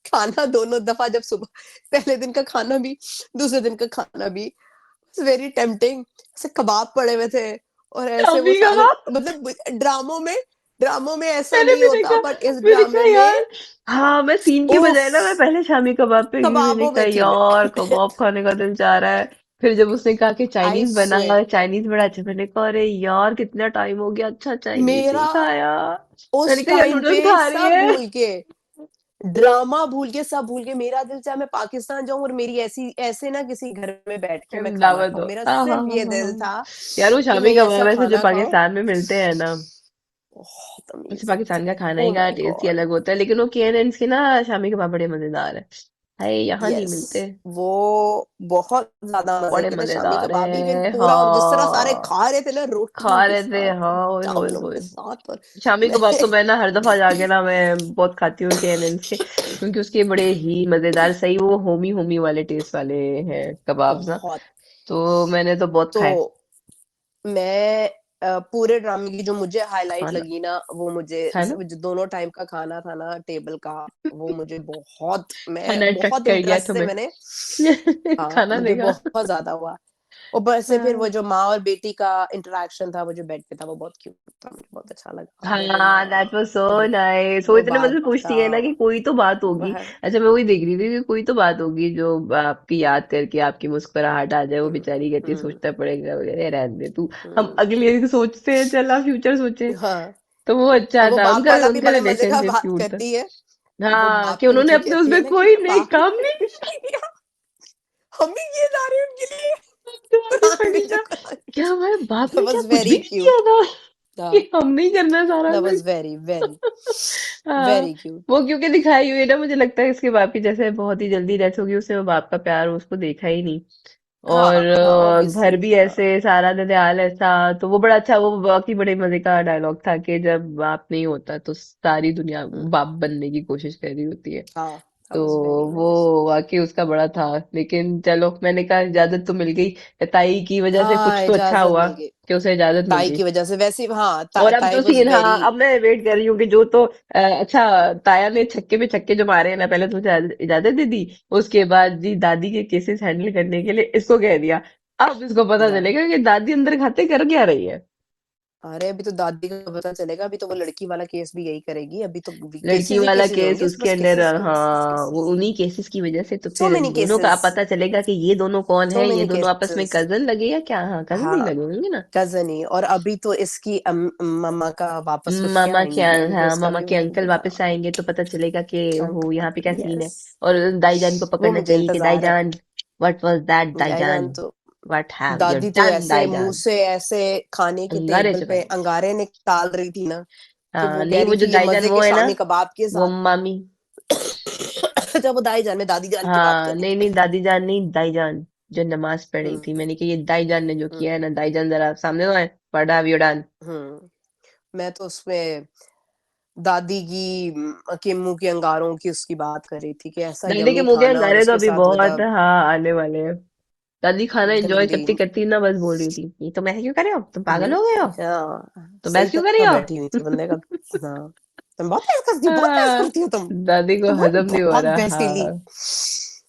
खाना दोनों दफा जब सुबह, पहले दिन का खाना भी, दूसरे दिन का खाना भी वेरी टेम्पटिंग। ऐसे कबाब पड़े हुए थे, और ऐसे वो शामी साले, कबाब, मतलब ड्रामों में ऐसा मैंने नहीं भी होता, देखा, बट इस मैंने कहा ड्रामे यार, में हाँ मैं सीन की उफ, बजाय ना मैं पहले शामी कबाब पे गई, मैंने कबाबों कहा में थी मैं। यार कबाब खाने का दिल चाह रहा है। फिर जब उसने कहा कि आई चाइनीज स्वेयर, बना, चाइनीज बड़ा अच्छा, मैंने कहा अरे यार कितना टाइम हो गया, अच्छा चाइनीज नहीं मेरा खाया। मैंने उस कहा यार टाइम नूडल्स पे खा रही सब है। भूल के, ड्रामा भूल के, सब भूल के, मेरा दिल चाहे मैं पाकिस्तान जाऊं और मेरी ऐसी ऐसे ना किसी घर में बैठ के मैं खाना दावत खाऊं, दो, मेरा हाँ हाँ सिर्फ हाँ ये हाँ दिल हाँ। था यार वो कि शामी मैं ऐसा कबाब ऐसे जो खाना खाऊं। पाकिस्तान में मिलते हैं ना, बहुत वैसे अमेजिंग थे। पाकिस्तान का खाना ओ ही का माय टेस्ट ही गॉड, अलग होता है, लेकिन वो केएनएन के ना शामी कबाब बड़े मजेदार है। हाय यहाँ नहीं यस, मिलते। वो बहुत ज्यादा मजे बड़े के थे शामी मजेदार कबाब भी, इवन है पूरा, और जिस तरह सारे हाँ। खा रहे थे ना, रोटियों खा के रहे थे साथ, हाँ, ओए होए चावलों होए। के साथ, और शामी मैं कबाब तो मैं ना हर दफा जाके ना मैं बहुत खाती हूँ केएनएन के, क्योंकि उसके बड़े ही मजेदार, सही वो होमी होमी वाले टेस्ट वाले हैं कबाब ना, बहुत, तो मैंने तो बहुत तो खाए। मैं पूरे ड्रामे की जो मुझे हाइलाइट खाना, लगी ना, वो मुझे है ना, जो दोनों टाइम का खाना था ना टेबल का, वो मुझे बहुत, मैं खाना अट्रैक्ट बहुत कर गया इंटरेस्ट से मैंने, तुम्हें हाँ खाना मुझे देगा। बहुत ज्यादा हुआ। ऊपर से फिर वो हाँ जो माँ और बेटी का इंटरेक्शन था, वो जो बेड पे था, वो बहुत क्यूट था, मुझे बहुत अच्छा लगा वो जो हाँ, दैट वाज सो नाइस। वो वो इतने बात मुझे पूछती था, है ना कि कोई तो बात होगी। वह अच्छा मैं वही देख रही थी कि कोई तो बात होगी जो आपकी याद करके आपकी मुस्कुराहट आ जाए, वो हुँ, बेचारी कहती है हुँ, सोचना पड़ेगा वगैरह, रहने दे तू, हम हुँ, अगले की सोचते हैं, चल फ्यूचर सोचे। हाँ, तो वो और अच्छा वो था, बाप उनका वाला भी उनका बड़े मज़े का रिलेशनशिप बात क्यूट था। करती है। वो हाँ, बाप कि को उन्होंने लेके अपने कहती है उसमें ना कि कोई नहीं बाप काम नहीं हम ही किए जा रहे हैं उनके लिए, किया, कुरान में फटी जो था। कुरान, क्या हमारे बाप दैट ने क्या वाज़ कुछ भी वेरी नहीं किया क्यूट। था हाँ, कि हम नहीं करना सारा दैट वाज़ कुछ। वेरी, वेरी, हाँ, वेरी क्यूट। वो क्योंकि दिखाई हुई है ना, मुझे लगता है इसके बाप की जैसे बहुत ही जल्दी डेथ होगी, उसने वो बाप का प्यार उसको देखा ही नहीं। और हाँ, हाँ, घर ऑब्वियसली भी हाँ, ऐसे सारा ननिहाल ऐसा, तो वो बड़ा अच्छा, वो वाकई बड़े मजे का डायलॉग था कि जब बाप नहीं होता तो सारी दुनिया हुँ, बाप बनने की कोशिश कर रही होती है। हाँ, दैट तो वाज़ वेरी वो नाइस। वाकई उसका बड़ा था। लेकिन चलो, मैंने कहा इजाजत तो मिल गई, ताई की वजह से हाँ, कुछ तो अच्छा इजाज़त हुआ मिल गई, कि उसे इजाजत मिल ताई गई। की वज़ह से, वैसे हाँ, और अब ताई जो वाज़ सीन, वेरी, हाँ अब मैं वेट कर रही हूँ कि जो तो अच्छा, ताया ने छक्के पे छक्के जो मारे हैं ना, पहले तो उसे इजाजत दे दी, उसके बाद जी दादी के केसेस हैंडल करने के लिए इसको कह दिया। अब इसको पता या चलेगा कि दादी अंदर खाते कर क्या रही है। अरे अभी तो दादी का पता चलेगा, अभी तो वो लड़की वाला केस भी यही करेगी, अभी तो लड़की केसेस ही वाला केसेस केस होंगे, उसके बस अंदर, केसेस केसेस हाँ वो केसेस, उन्हीं केसेस की वजह से तो सो फिर मेनी दोनों का केसेस, पता चलेगा कि ये दोनों कौन सो है, ये मेनी दोनों आपस में केसेस, कजन लगे या क्या, हाँ कजन ही हाँ, लगे होंगे ना। कज़न ही, और अभी तो इसकी मम्मा का वापस कुछ क्या मामा के आएँगी, अभी तो हाँ, इसका मामा व्यू के अंकल आएँगे, वापस हाँ, आएंगे तो पता चलेगा कि ओहो यहाँ पे क्या अंकल सीन है। यस, और दाईजान को वो पकड़ना मुझे चाहिए कि इंतज़ार है। दाईजान, व्हाट वाज दैट दाईजान दाईजान, तो, व्हाट हैव यू दादी तो डन ऐसे मुँह दाईजान। से ऐसे खाने के अंगारे टेबल पे चुराए। अंगारे निकाल रही थी ना, कि हाँ वो कह नहीं, वो रही जो थी ये दाईजान मज़े वो के है ना, शामी कबाब के वो साथ। मामी, अच्छा वो दाईजान, मैं दादी जान की बात हाँ कर रही नहीं नहीं, थी। दादी जान नहीं, दाईजान जो नमाज पढ़ रही हुँ, थी, मैंने कहा ये दाईजान ने जो हुँ, किया है ना, दाईजान जरा सामने तो है, व्हाट हैव यू डन। हुँ। मैं तो उसमें दादी की के मुँह के अंगारों की उसकी बात कर रही थी कि ऐसा दादी के यम्मी मुंह के खाना, और अंगारे तो उसके अभी साथ वो बहुत जब हाँ आने वाले हैं। दादी खाना एंजॉय दलीली करती करती ना बस बोल रही थी, ये तुम ऐसे क्यों कर रहे हो, तुम पागल हो गए हो, हाँ, तुम सही ऐसे क्यों कर रही तरह हो। बैठी हुई थी बंदे का, हाँ, तुम बहुत बहस करती हो, बहुत बहस हाँ, करती हो तुम। दादी को तुम्हारी हजम नहीं हो बहुत रहा बहसीली, हाँ।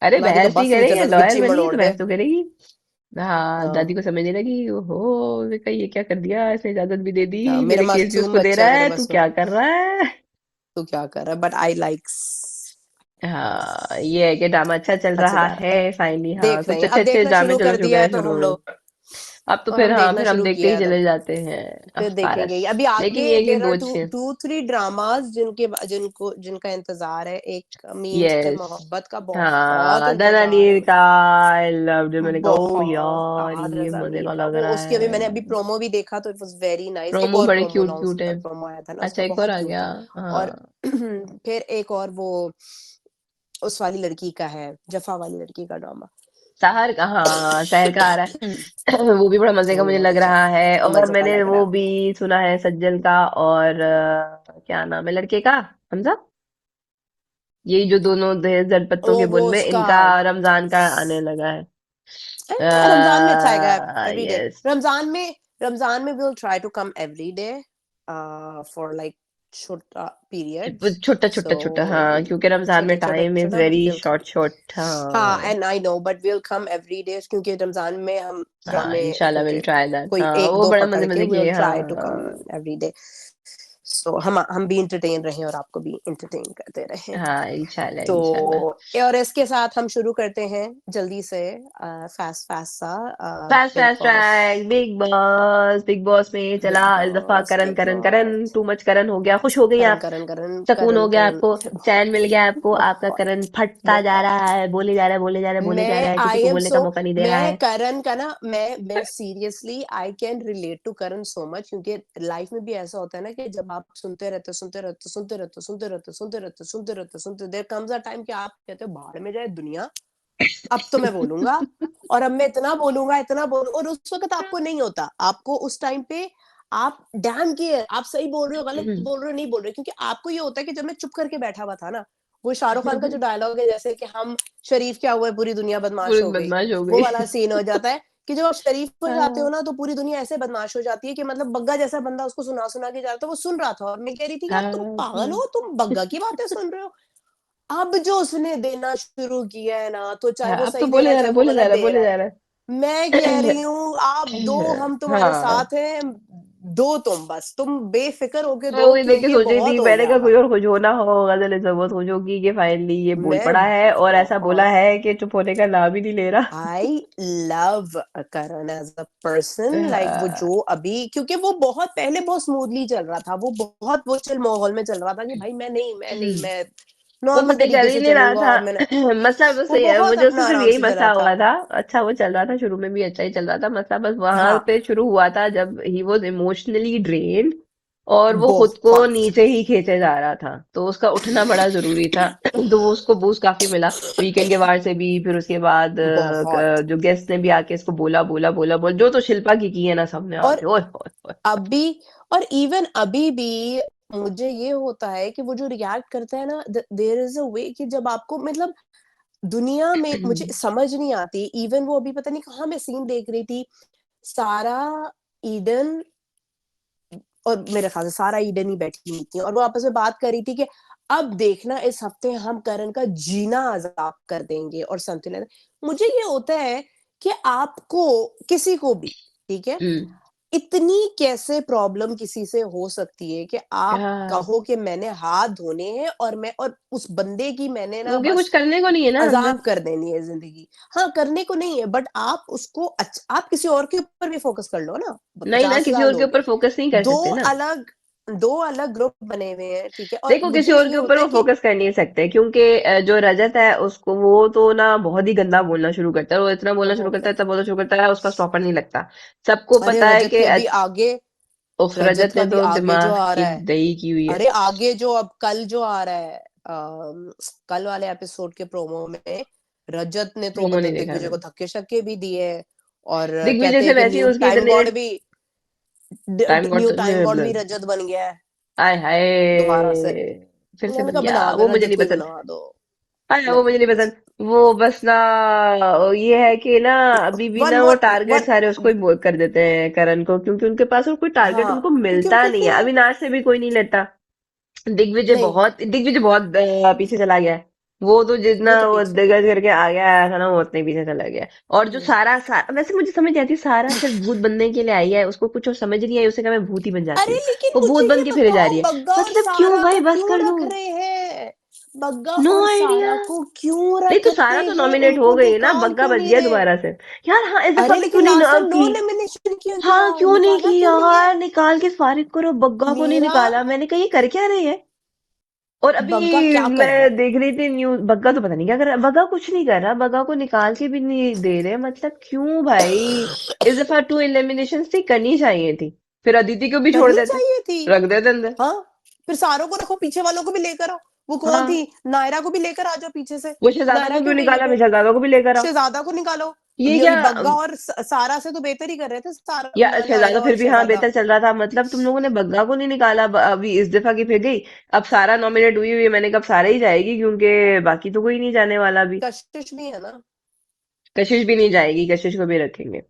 अरे दादी को बहस नहीं बस नहीं करेगी, चल रहा था, लॉयर मिर्ची बनी है मरोड़ तो दे। बहस तो करेगी। हाँ, दादी हाँ, को समझने लगी, ओहो मैंने कहा ये क्या कर दिया, इसने इजाजत भी दे हाँ, दी, मेरा मेरे केस भी मासूम उसको दे बच्चा रहा है मेरे है, तू बस में, क्या कर रहा है। तू क्या कर रहा है, बट आई लाइक्स, हाँ ये है कि ड्रामा अच्छा चल अच्छा रहा जा रहा है है, फाइनली, हाँ देख रहे कुछ हैं, अच्छे अब अच्छे देखना ड्रामे शुरू चल कर चुके दिया है हैं तो शुरू हम में। लोग, अब तो और फिर हम हाँ, देखना फिर हम शुरू देखते ही किया है तब। चले जाते हैं। फिर ऑफ देखेंगे कोर्स। ही। अभी लेकिन आगे ये है कि देयर आर बहुत टू अच्छे। टू थ्री ड्रामास जिनका इंतजार है। एक मीम्स पे यस। मोहब्बत का बहुत हाँ, इंतजार है धनानीर का मुझे। आई लव्ड, मैंने कहा ओ बहुत यार राहत ये रजा मजे मीर का का लग वो, रहा उसकी अभी है। मैंने अभी प्रोमो भी देखा तो इट वाज वेरी नाइस। एक प्रोमो और बड़े प्रोमो क्यूट लॉन्च क्यूट है। प्रोमो आया था ना अच्छा, उसका, एक और बहुत आ क्यूट गया। था। और हाँ। फिर एक और वो उस वाली लड़की का है, जफा वाली लड़की का ड्रामा। शहर का, हाँ शहर का आ रहा है। वो भी बड़ा मजे का वो भी मुझे बहुत लग अच्छा रहा है। और मजे का मैंने लग रहा वो है। भी सुना है सज्जल का, और क्या नाम है लड़के का, हमजा। यही जो दोनों जड़ पत्तों के बुन वो में, उसका इनका रमजान का आने लगा है। रमजान में अच्छा आएगा एवरी डे। यस। रमजान में will try to come every day for like छोटा पीरियड्स। छोटा सो छोटा छोटा, हाँ, क्योंकि रमजान में छोटा छोटा टाइम इज छोटा but very will short short. हाँ हाँ। And I know but will come every day क्योंकि रमजान में हम हाँ, ड्रामे इंशाल्लाह विल होंगे ट्राई दैट। कोई हाँ, एक वो दो बड़ा पकड़ मजे के मजे विल किए, ट्राई टू कम हाँ। Every day. सो हम भी इंटरटेन रहे और आपको भी इंटरटेन करते रहे। हाँ, इंशाल्लाह तो इंशाल्लाह। और इसके साथ हम शुरू करते हैं जल्दी से फास्ट फास्ट सा fast big fast boss. Track, big boss में चला बिग इस दफा बॉस करण big Karan Karan, boss too much करण हो गया, खुश हो गई करण आप। करण करण सुकून करण हो गया करण आपको। चैन मिल गया आपको, आपका बहुत करण फटता जा बहुत रहा है, बोले जा रहा है, बोले जा रहा है, बोले जा मैं रहा है, किसी आई को एम बोलने सो का मौका नहीं दे रहा मैं है। करण का ना मैं seriously I can relate to Karan so much क्योंकि लाइफ में भी ऐसा होता है ना कि जब आप सुनते रहते देयर कम्स अ टाइम कि आप कहते हो भाड़ में जाए दुनिया, अब तो मैं बोलूंगा और अब मैं इतना बोलूं और उस वक्त आपको नहीं होता। आपको उस टाइम पे आप डैम केयर आप सही बोल रहे हो गलत बोल रहे हो नहीं बोल रहे हो, क्योंकि आपको ये होता है कि जब मैं चुप करके बैठा हुआ था ना, वो शाहरुख खान का जो डायलॉग है जैसे कि हम शरीफ क्या हुआ है पूरी दुनिया बदमाश पूरी हो गई, बदमाश हो वो गई। वाला सीन हो जाता है कि जब आप शरीफ हो जाते हो हाँ। ना तो पूरी दुनिया ऐसे बदमाश हो जाती है कि मतलब बग्गा जैसा बंदा उसको सुना सुना के जाता है, वो सुन रहा था और मैं कह रही थी यार तुम हाँ। पागल हो, तुम बग्गा की बातें सुन रहे हो। अब जो उसने देना शुरू किया है ना, तो चाहे हाँ, वो अब तो सही दे रहा बोले है जा रहा चाहे है, वो बोले जा गलत रहा है, दे बोले रहा जा है, रहा मैं कह रही हूँ आप दो है। हम तुम्हारे हाँ। साथ हैं। दो तुम बेफिक्र होके मैं दो वही देख के क्योंकि सोच रही थी, बहुत हो मैंने गया कहा अब। कोई और कुछ होना हो, गजल ऐसा बहुत खुश होगी कि फाइनली ये बोल मैं पड़ा है, और ऐसा बोला बहुत है कि चुप होने का नाम ही नहीं ले रहा। I love Karan as a person, like वो हाँ। जो अभी क्योंकि वो बहुत पहले बहुत स्मूथली चल रहा था, वो बहुत वो चिल माहौल में चल रहा था कि भाई मैं वो नॉर्मल मजे कर तरीके ही से नहीं रहा चलूंगा था। और मैं मसला बस वो ये है, बहुत मुझे उसमें अपना सिर्फ आराम यही से चला मसला था। हुआ था। अच्छा वो चल रहा था, शुरू में भी अच्छा ही चल रहा था, मसला बस वहां हाँ पे शुरू हुआ था जब ही वॉज इमोशनली ड्रेन्ड, और वो खुद को बहुत नीचे ही खींचे जा रहा था, तो उसका उठना बड़ा जरूरी था। तो वो उसको बूस्ट काफी मिला वीकेंड के वार से भी, फिर उसके बाद बहुत जो गेस्ट ने भी आके इसको बोला बोला बोला बोल, जो तो शिल्पा की है ना सबने और आके, ओए ओए ओए। अभी और इवन अभी भी मुझे ये होता है कि वो जो रिएक्ट करता है ना, देयर इज अ वे कि जब आपको मतलब दुनिया में मुझे समझ नहीं आती। इवन वो अभी पता नहीं कहाँ मैं सीन देख रही थी, सारा ईडन और मेरे ख्याल से सारा ईडन ही बैठी हुई थी और वो आपस में बात कर रही थी कि अब देखना इस हफ्ते हम करण का जीना अजाब कर देंगे और समथिंग लाइक दैट। मुझे ये होता है कि आपको किसी को भी ठीक है, हम्म। इतनी कैसे प्रॉब्लम किसी से हो सकती है कि आप हाँ, कहो कि मैंने हाथ धोने हैं और मैं और उस बंदे की मैंने ना क्योंकि कुछ बस करने को नहीं है ना अंदर। अजाब कर देनी है जिंदगी। हाँ करने को नहीं है बट आप उसको आप किसी और के ऊपर भी फोकस कर लो ना। नहीं ना, 50,000 किसी और के लोग ऊपर हैं, फोकस नहीं कर दो सकते ना। अलग दो अलग ग्रुप बने हुए हैं ठीक है, और देखो किसी मुझे और ये के ऊपर होता वो है कि फोकस कर नहीं सकते, क्योंकि जो रजत है उसको, वो तो ना बहुत ही गंदा बोलना शुरू करता है, वो इतना बोलना शुरू बहुत करता है, इतना गंदा। बोलना शुरू करता है, उसका स्टॉपर नहीं लगता। सबको अरे पता है रजत कि के अभी आगे उफ, रजत रजत का ने भी तो आगे जो दिमाग आ की रहा है, दही की हुई है। अरे आगे जो अब कल जो आ रहा है कल वाले एपिसोड के प्रोमो में रजत ने तो प्रोमो नहीं मतलब देखा दिग्विजय को मैंने। धक्के शक्के भी दिए हैं और दिग्विजय कहते से हैं कि वैसे ही न्यू उसके टाइम इतने गॉड भी टाइम गॉड न्यू तो टाइम गॉड भी रजत बन गया है आय दोबारा से। हाय, फिर से मैंने बन कहा गया, बना दो वो मुझे रजत नहीं को ही पसंद। बना दो। हाँ, वो नहीं मुझे नहीं बस पसंद। वो बस ना, ये है कि ना अभी भी वन ना वो मोर टारगेट वन सारे उसको ही कर देते हैं, करण को, क्योंकि उनके पास और कोई टारगेट हाँ उनको क्योंकि मिलता उनको नहीं है। फिर अविनाश से भी कोई नहीं लेता। नहीं दिग्विजय बहुत पीछे चला गया है। वो तो जितना वो तो वो पीछे दिग्गज गया करके आगे आया था ना, वो उतने पीछे चला गया है। और जो हम्म, सारा वैसे मुझे समझ नहीं आती, सारा सिर्फ भूत बनने के लिए आई है, उसको कुछ और समझ नहीं आई, उसे कहा मैं भूत ही बन जाती अरे हूँ। लेकिन वो भूत मुझे बन ये के फिरे जा बताओ रही है, बग्गा और मतलब क्यों सारा भाई, को बस क्यों कर दो। रख रहे हैं। बग्गा नो और आइडिया। सारा को क्यों नहीं तो रखते सारा तो हैं, नॉमिनेट हो उनको गई ना, निकाल बग्गा क्यों बच नहीं गया रहे? दोबारा से। यार हाँ, इस दफा अरे भी क्यों लेकिन नहीं लास्ट टाइम की। नो नॉमिनेशन क्यों हाँ दिया, क्यों नहीं निकाला की क्यों नहीं यार, है? निकाल के फारिग करो, बग्गा को नहीं मेरा निकाला। मैंने कहा ये कर क्या रही है। और अभी बग्गा क्या कर रहा मैं देख रही थी न्यूज, बग्गा तो पता नहीं क्या कर रहा है, बग्गा कुछ नहीं कर रहा, बग्गा को निकाल के भी नहीं दे रहे, मतलब क्यों भाई। इस दफा 2 एलिमिनेशन थी, करनी चाहिए थी, फिर अदिति को भी छोड़ करनी देते, चाहिए थी। रख देते अंदर। हाँ, फिर सारों को रखो, पीछे वालों को भी लेकर आओ। वो कौन हाँ, थी, नायरा को भी लेकर आ जाओ पीछे से। वो शहजादा नायरा को क्यों क्यों गई है निकाला, फिर? फिर शहजादा को भी लेकर आओ। शहजादा को निकालो। ये क्या। बग्गा और सारा से तो बेहतर ही कर रहे थे, सारा या शहजादा नायरा और फिर भी हाँ शहजादा। बेहतर चल रहा था, मतलब तुम लोगों ने बग्गा को नहीं निकाला, अभी इस दफा की फिर गई। अब सारा नॉमिनेट हुई हुई है, मैंने कब सारा ही जाएगी, क्योंकि बाकी तो कोई नहीं जाने वाला अभी। कशिश भी है ना। कशिश भी नहीं जाएगी, कशिश को भी रखेंगे।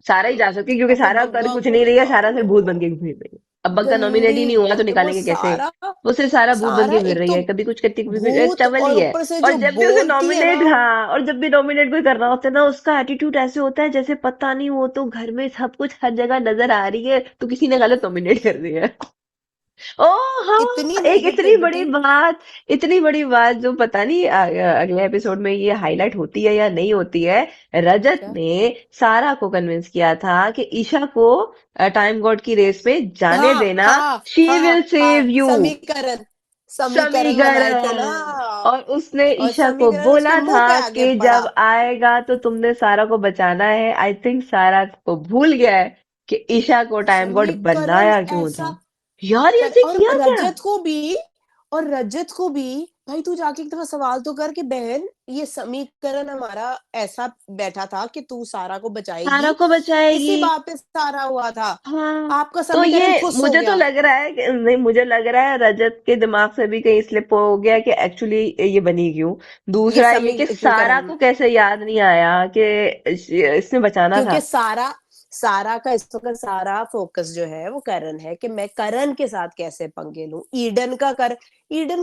सारा ही जा सकती है, क्योंकि और फिर सारा कर बग्गा कुछ को नहीं रही है, सारा सिर्फ भूत बन निकालो। के घूम रही है। अब बग्गा नॉमिनेट ही गंदी नहीं हुआ तो वो निकालेंगे कैसे। सारा। वो सिर्फ सारा भूत बन सारा के फिर एक रही तो है, कभी कुछ करती कभी कुछ, एक भूत, चवल और ही है। ऊपर से और जो जब भी उसे बोलती है ना। नॉमिनेट, हाँ, और जब भी नॉमिनेट कोई करना होता है ना, उसका एटीट्यूड ऐसे होता है जैसे पता नहीं, वो तो घर में सब कुछ हर जगह नजर आ रही है, तो किसी ने गलत नॉमिनेट कर दिया है। ओ इतनी हाँ, एक नेगेटिविटी। इतनी बड़ी बात जो पता नहीं अगले एपिसोड में ये हाईलाइट होती है या नहीं होती है। रजत क्या? ने सारा को कन्विंस किया था कि ईशा को टाइम गॉड की रेस में जाने हाँ देना, हाँ शी विल हाँ सेव हाँ, यू। समीकरण। समीकरण बनाए थे ना। समीकरण। और उसने और ईशा को समीकरण उसके बोला मुंह था पे आगे कि पड़ा। जब आएगा तो तुमने सारा को बचाना है। आई थिंक सारा को भूल गया है कि ईशा को टाइम गॉड समीकरण बनाया क्यों ऐसा था। यार ये कर, ऐसे और किया क्या। रजत को भी। और रजत को भी। भाई तू जाके एक दफा सवाल तो कर कि बहन, ये समीकरण हमारा ऐसा बैठा था कि तू सारा को सारा बचाएगी। को बचाएगी। इसी बात पे सारा हुआ था। हाँ। आपका तो समीकरण ये फुस हो मुझे तो गया। लग रहा है नहीं, मुझे लग रहा है रजत के दिमाग से भी कहीं स्लिप हो गया कि एक्चुअली ये बनी क्यों। ये दूसरा ये कि सारा समीकरण। को कैसे याद नहीं आया कि इसने बचाना था। क्योंकि सारा सारा का इस वक्त सारा फोकस जो है वो करण है, कि मैं करण के साथ कैसे पंगे लूं। ईडन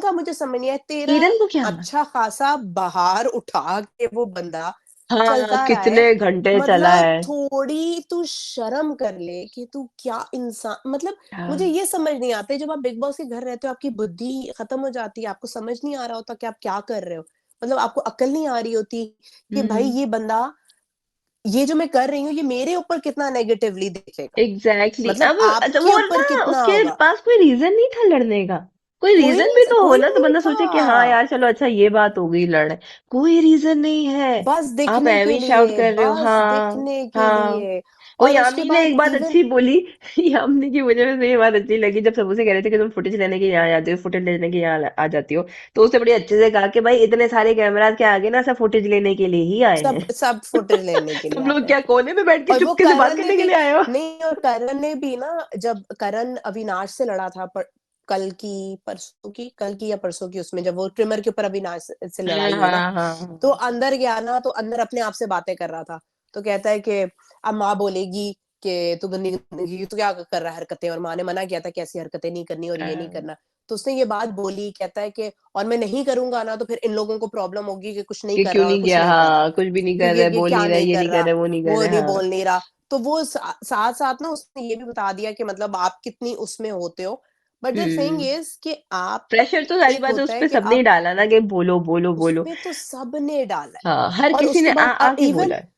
का मुझे समझ नहीं आया तेरा। ईडन को क्या। अच्छा खासा बाहर उठा के वो बंदा हाँ, चलता रहा है। कितने घंटे चला मतलब है। थोड़ी तू शर्म कर ले कि तू क्या इंसान, मतलब मुझे हाँ। ये समझ नहीं आता है, जब आप बिग बॉस के घर रहते हो आपकी बुद्धि खत्म हो जाती है, आपको समझ नहीं आ रहा होता कि आप क्या कर रहे हो। मतलब आपको अकल नहीं आ रही होती कि भाई हम्म। ये बंदा, ये जो मैं कर रही हूँ ये मेरे ऊपर कितना नेगेटिवली देखेगा। एग्जैक्टली मतलब अब अच्छा, आपके वो ऊपर ना कितना उसके होगा। पास कोई रीजन नहीं था लड़ने का। कोई रीजन भी तो हो कोई ना, तो नहीं बंदा सोचे कि हाँ था। यार चलो अच्छा ये बात हो गई, लड़। कोई रीजन नहीं है। बस आप दिखने एवी के शाउट लिए, कर रहे हो, बस हाँ। दिखने के हाँ। लिए। वो और उसके यामिनी ने बाद एक बात इवन अच्छी बोली। यामिनी की मुझे वैसे ये बात अच्छी लगी, जब सब उसे कह रहे थे कि तुम फुटेज लेने के यहाँ आ जाती हो, फुटेज लेने के यहाँ आ जाती हो, तो उसने बड़ी अच्छे से कहा कि भाई इतने सारे कैमरास के आगे ना सब फुटेज लेने के लिए ही आए सब हैं। सब फुटेज लेने के लिए तुम लोग आते हैं। क्या कोने में बैठ के और वो चुपके से बात करण ने करने के भी लिए आए हो। नहीं, और करण ने भी ना, जब करण अविनाश से लड़ा था कल की या परसों की, उसमें जब वो ट्रिमर के ऊपर अविनाश से हाँ लड़ाई हुई ना, हाँ हाँ तो हाँ। अंदर गया ना, तो अंदर अपने आप से बातें कर रहा था। तो कहता है कि अब माँ बोलेगी कि तू गंदी गंदी तू क्या कर रहा है हरकतें, और माँ ने मना किया था कि ऐसी हरकतें नहीं करनी और ये नहीं हाँ। करना। तो उसने ये बात बोली, कहता है कि और मैं नहीं करूंगा ना तो फिर इन लोगों को प्रॉब्लम होगी कि कुछ नहीं कि कर क्यों रहा और नहीं कुछ गया, नहीं कर रहा, हाँ, कुछ भी नहीं कर क्योंकि रहे, ये बोल क्या नहीं रहे, नहीं ये कर नहीं कर रहा, रहे, वो नहीं कर वो रहे, नहीं हाँ। बोल नहीं रहा। तो वो साथ साथ ना उसने ये भी बता दिया कि मतलब आप कितनी उसमें होते हो। But the thing hmm. Is कि आप, प्रेशर तो सारी एक बात है होता उस है पे कि सबने ही आप, डाला ना कि बोलो बोलो बोलो। उसपे तो सबने डाला है। हाँ, हर और किसी ने उसके बाद आके इवन, बोला है।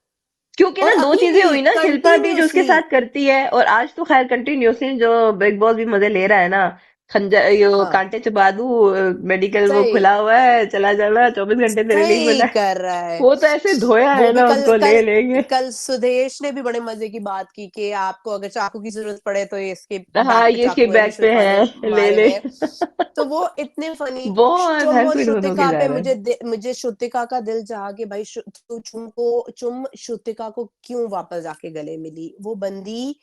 क्योंकि और ना दो अभी चीजें भी हुई ना, शिल्पा भी जो उसके कंटिन्यूअसली। साथ करती है, और आज तो खैर कंटिन्यूसली जो बिग बॉस भी मजे ले रहा है ना। खंजर यो हाँ, कांटे चुबा दूं, मेडिकल वो सही खुला हुआ है, चला जाना, 24 घंटे तेरे लिए ही सही खुला है। कर रहा है। वो तो ऐसे धोया वो है भी ना, कल उसको ले कल लेंगे। कल सुदेश ने भी बड़े मजे की बात की कि आपको अगर चाकू की जरूरत पड़े तो ये इसके बैक हाँ, पे ये इसके चाकू है, बैग पे ऋषभ ने है, ले मारे ले। हुए हैं। तो वो इतने फनी। बहुत चुम हर और कोई धो धो के श्रुतिका जा पे रहा है। मुझे श्रुतिका का दिल चाहा कि भाई तू चुम श्रुतिका को क्यों वापस जाके गले मिली। वो बंदी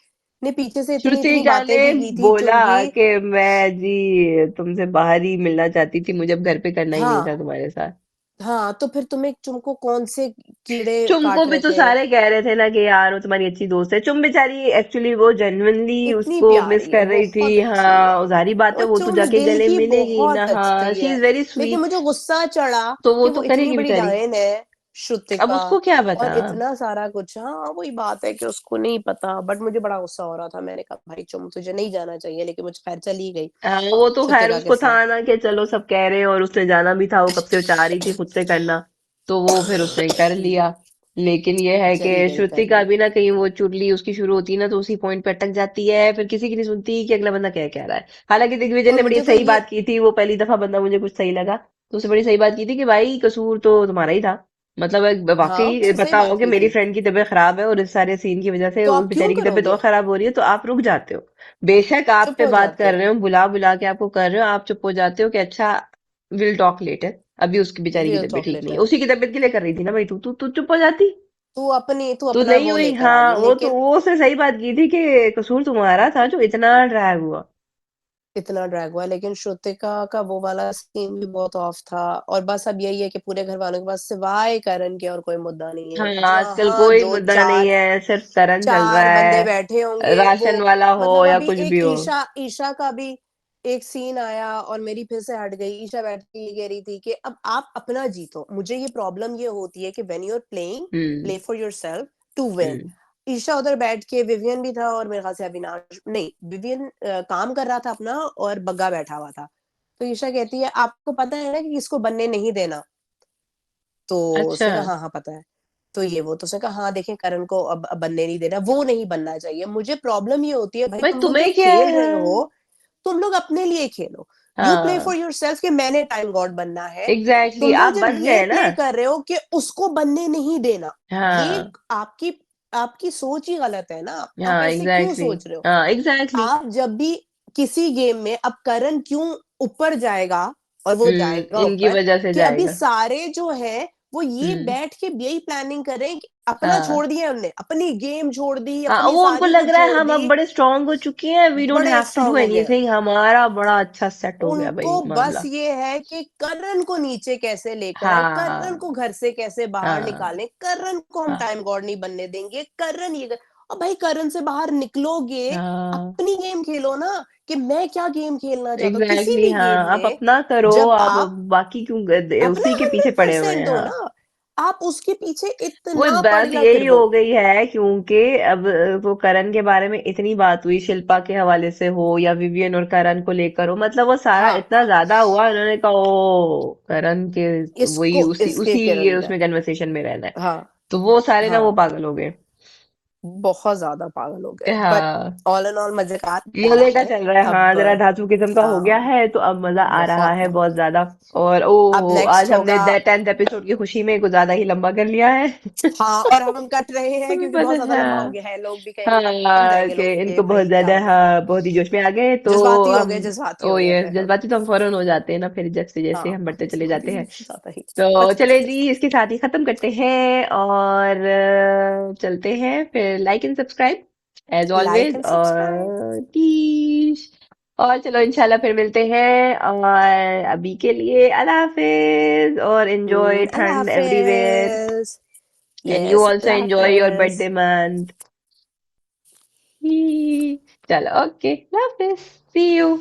ने पीछे से इतनी इतनी श्रुतिका ने बातें भी की थी बोला चुम की। कि मैं जी तुमसे बाहर ही मिलना चाहती थी, मुझे अब घर पे करना ही नहीं था हाँ तुम्हारे साथ। हाँ, तो फिर तुम्हें चुम को कौन से कीड़े चुम को काट भी रहे तो थे। सारे कह रहे थे ना कि यार वो तुम्हारी अच्छी दोस्त है। चुम बेचारी एक्चुअली वो जेन्युइनली इतनी उसको मिस प्यारी है, कर रही थी, बहुत अच्छी है। हाँ, जाहिर बात वो है वो तो चुम जाके दिल गले की मिलेगी ना, बहुत हाँ, अच्छी शी है। इज वेरी लेकिन स्वीट। मुझे गुस्सा चढ़ा तो वो कि तो वो इतनी करेगी बड़ी बेचारी। डायन है, अब श्रुतिका उसको क्या पता। और इतना सारा कुछ। हाँ, वही बात है कि उसको नहीं पता, बट मुझे बड़ा गुस्सा हो रहा था। मैंने कहा भाई चुम, तुझे नहीं जाना चाहिए, लेकिन मुझे खैर चली गई वो तो खैर श्रुतिका के उसको था साथ। ना कि चलो सब कह रहे हैं और उसने जाना भी था, वो कब से चाह रही थी खुद से करना, तो वो फिर उसने कर लिया। लेकिन ये है कि चली गई श्रुतिका करने। भी ना कहीं वो चुगली उसकी शुरू होती है ना तो उसी पॉइंट पे अटक जाती है, फिर किसी की नहीं सुनती कि अगला बंदा क्या कह रहा है। हालांकि दिग्विजय और ने बड़ी मुझे तो सही ये बात की थी, वो पहली दफा बंदा मुझे कुछ सही लगा, तो उसने बड़ी सही बात की थी कि भाई कसूर तो तुम्हारा ही था। मतलब हाँ, वाकई उसने सही पता हो बात कि की मेरी थी। फ्रेंड की तबीयत खराब है और इस सारे सीन की वजह से तो उस आप क्यों बेचारी की तबीयत और करोगे? खराब हो रही है, तो आप रुक जाते हो। बेशक आप चुप पे हो बात जाते कर हो। रहे हो, बुला बुला के आपको कर रहे हो, आप चुप हो जाते हो कि अच्छा विल टॉक लेटर। अभी उसकी बेचारी की रियल तबीयत टॉक ठीक नहीं है, लेटर। उसी की तबीयत के लिए कर रही थी ना भाई, तू चुप हो जाती। तू तू अपना नहीं वो हुई, लेकर आ हाँ, गई, वो तो लेकिन वो उसने सही बात की थी कि कसूर तुम्हारा था जो इतना ड्रैग हुआ। इतना ड्रैग हुआ। लेकिन श्रुतिका का वो वाला सीन भी बहुत ऑफ था। और बस अब यही है कि पूरे घर वालों के पास सिवाय करण के और कोई मुद्दा नहीं हाँ, है। आजकल जहां कोई दो मुद्दा नहीं चार है, सिर्फ तरन चल रहा चार बंदे बैठे है, होंगे वो। राशन वाला हो मतलब या अभी कुछ एक भी हो। ईशा ईशा का भी एक सीन आया और मेरी फिर से हट गई। ईशा बैठ के ये कह रही थी कि अब आप अपना जीतो। मुझे ये प्रॉब्लम ये होती है कि when you are playing, hmm. Play for yourself to win. Hmm. Isha उधर बैठ के, विवियन भी था और मेरे ख्याल से अविनाश नहीं, विवियन काम कर रहा था अपना और बग्गा बैठा हुआ था। तो ईशा कहती है आपको पता है ना कि किसको बनने नहीं देना। तो अच्छा। उसने कहा हाँ हाँ पता है। तो ये वो तो उसने कहा हाँ देखें, करण को अब बनने नहीं देना, वो नहीं बनना चाहिए। मुझे प्रॉब्लम ये होती है भाई, भाई तुम लोग तुम्हें जब क्या खेल है। रहे हो, तुम लोग अपने लिए खेलो। यू प्ले फॉर हाँ, योर सेल्फ कि मैंने टाइम गॉड बनना है। एग्जैक्टली, तुम लोग आप जब बन ये गए ना। प्ले कर रहे हो कि उसको बनने नहीं देना, ये हाँ। आपकी आपकी सोच ही गलत है ना। आप हाँ, ऐसे क्यों एग्जैक्टली। सोच रहे हो? हाँ, एग्जैक्टली। आप जब भी किसी गेम में, अब करण क्यों ऊपर जाएगा, और वो जाएगा इनकी ऊपर, वजह से कि अभी जाएगा। सारे जो है वो ये हम्म। बैठ के यही प्लानिंग कर रहे हैं कि अपना हाँ। छोड़ दिया उनने, अपनी गेम छोड़ दी, हाँ, अपनी वो उनको सारी वो लग रहा है छोड़ हम दी। अब बड़े स्ट्रांग हो चुके हैं, वी डोंट बड़े हैव टू डू स्ट्रांग हो गए। एनीथिंग, हमारा बड़ा अच्छा सेट हो गया भाई उनको बस मामला। ये है कि करण को नीचे कैसे लेकर आए, करण को हाँ। घर से कैसे बाहर हाँ। निकालें, करण को हम हाँ। टाइम गॉड नहीं बनने देंगे, करण ये और भाई करण से बाहर निकलोगे, हाँ, अपनी गेम खेलो ना। कि मैं क्या गेम खेलना चाहता हूँ किसी एग्जैक्टली, भी हाँ, गेम आप में। अपना करो, जब आप आप बाकी क्यों अपना उसी के पीछे पड़े हुए 100% हैं। दो हाँ। ना, आप उसके पीछे वो इतना बात पड़ना यही फिर हो वो। गई है क्योंकि अब वो करण के बारे में इतनी बात हुई, शिल्पा के हवाले से हो या विवियन और करण को लेकर हो, मतलब वो सारा हाँ, इतना ज्यादा हुआ, उन्होंने कहा ओ करण के वही इसको उसी इसके उसी किरण का। उसमें कन्वर्सेशन में रहना है, हाँ तो वो सारे ना वो हाँ, पागल हो गए। बहुत ज्यादा पागल हो गए, बट हाँ, ऑल इन ऑल मजेदार आ मजे रहा का है चल रहा है, हाँ, अब। जरा धांसू किस्म का हो गया हाँ, है तो अब मजा आ रहा बहुत है बहुत बहुत। ज्यादा। और अब ओहो, नेक्स्ट आज हमने होगा। 10th एपिसोड की खुशी में कुछ ज्यादा ही लंबा कर लिया है। हाँ, और हम कट रहे हैं हमें क्योंकि पता बहुत ज्यादा लंबा हो हाँ। गया है। लोग भी कहेंगे, थक हाँ, जाएंगे कि लोग कि इनको बहुत भाई क्या ज्यादा, हो गया। हाँ, बहुत ही जोश में आ गए तो जज्बाती हो हम, गए, जज्बाती ओ हो गए ये फिर हम। जज्बाती तो हम फौरन हो जाते हैं ना फिर, जैसे जैसे हाँ हम हाँ, बढ़ते चले जाते जज्बाती हैं। ज्यादा ही। तो बट चले जी, इसके साथ ही खत्म करते हैं और चलते हैं फिर, like and subscribe as like always, and subscribe. और टीश, और चलो इंशाल्लाह फिर मिलते हैं, और अभी के लिए अल्लाह हाफिज, और एंजॉय अल्लाह ठंड everywhere, Hafiz. And you yes, also Allah enjoy your Hafiz. Birthday month. चलो, ओके, हाफिज, सी यू।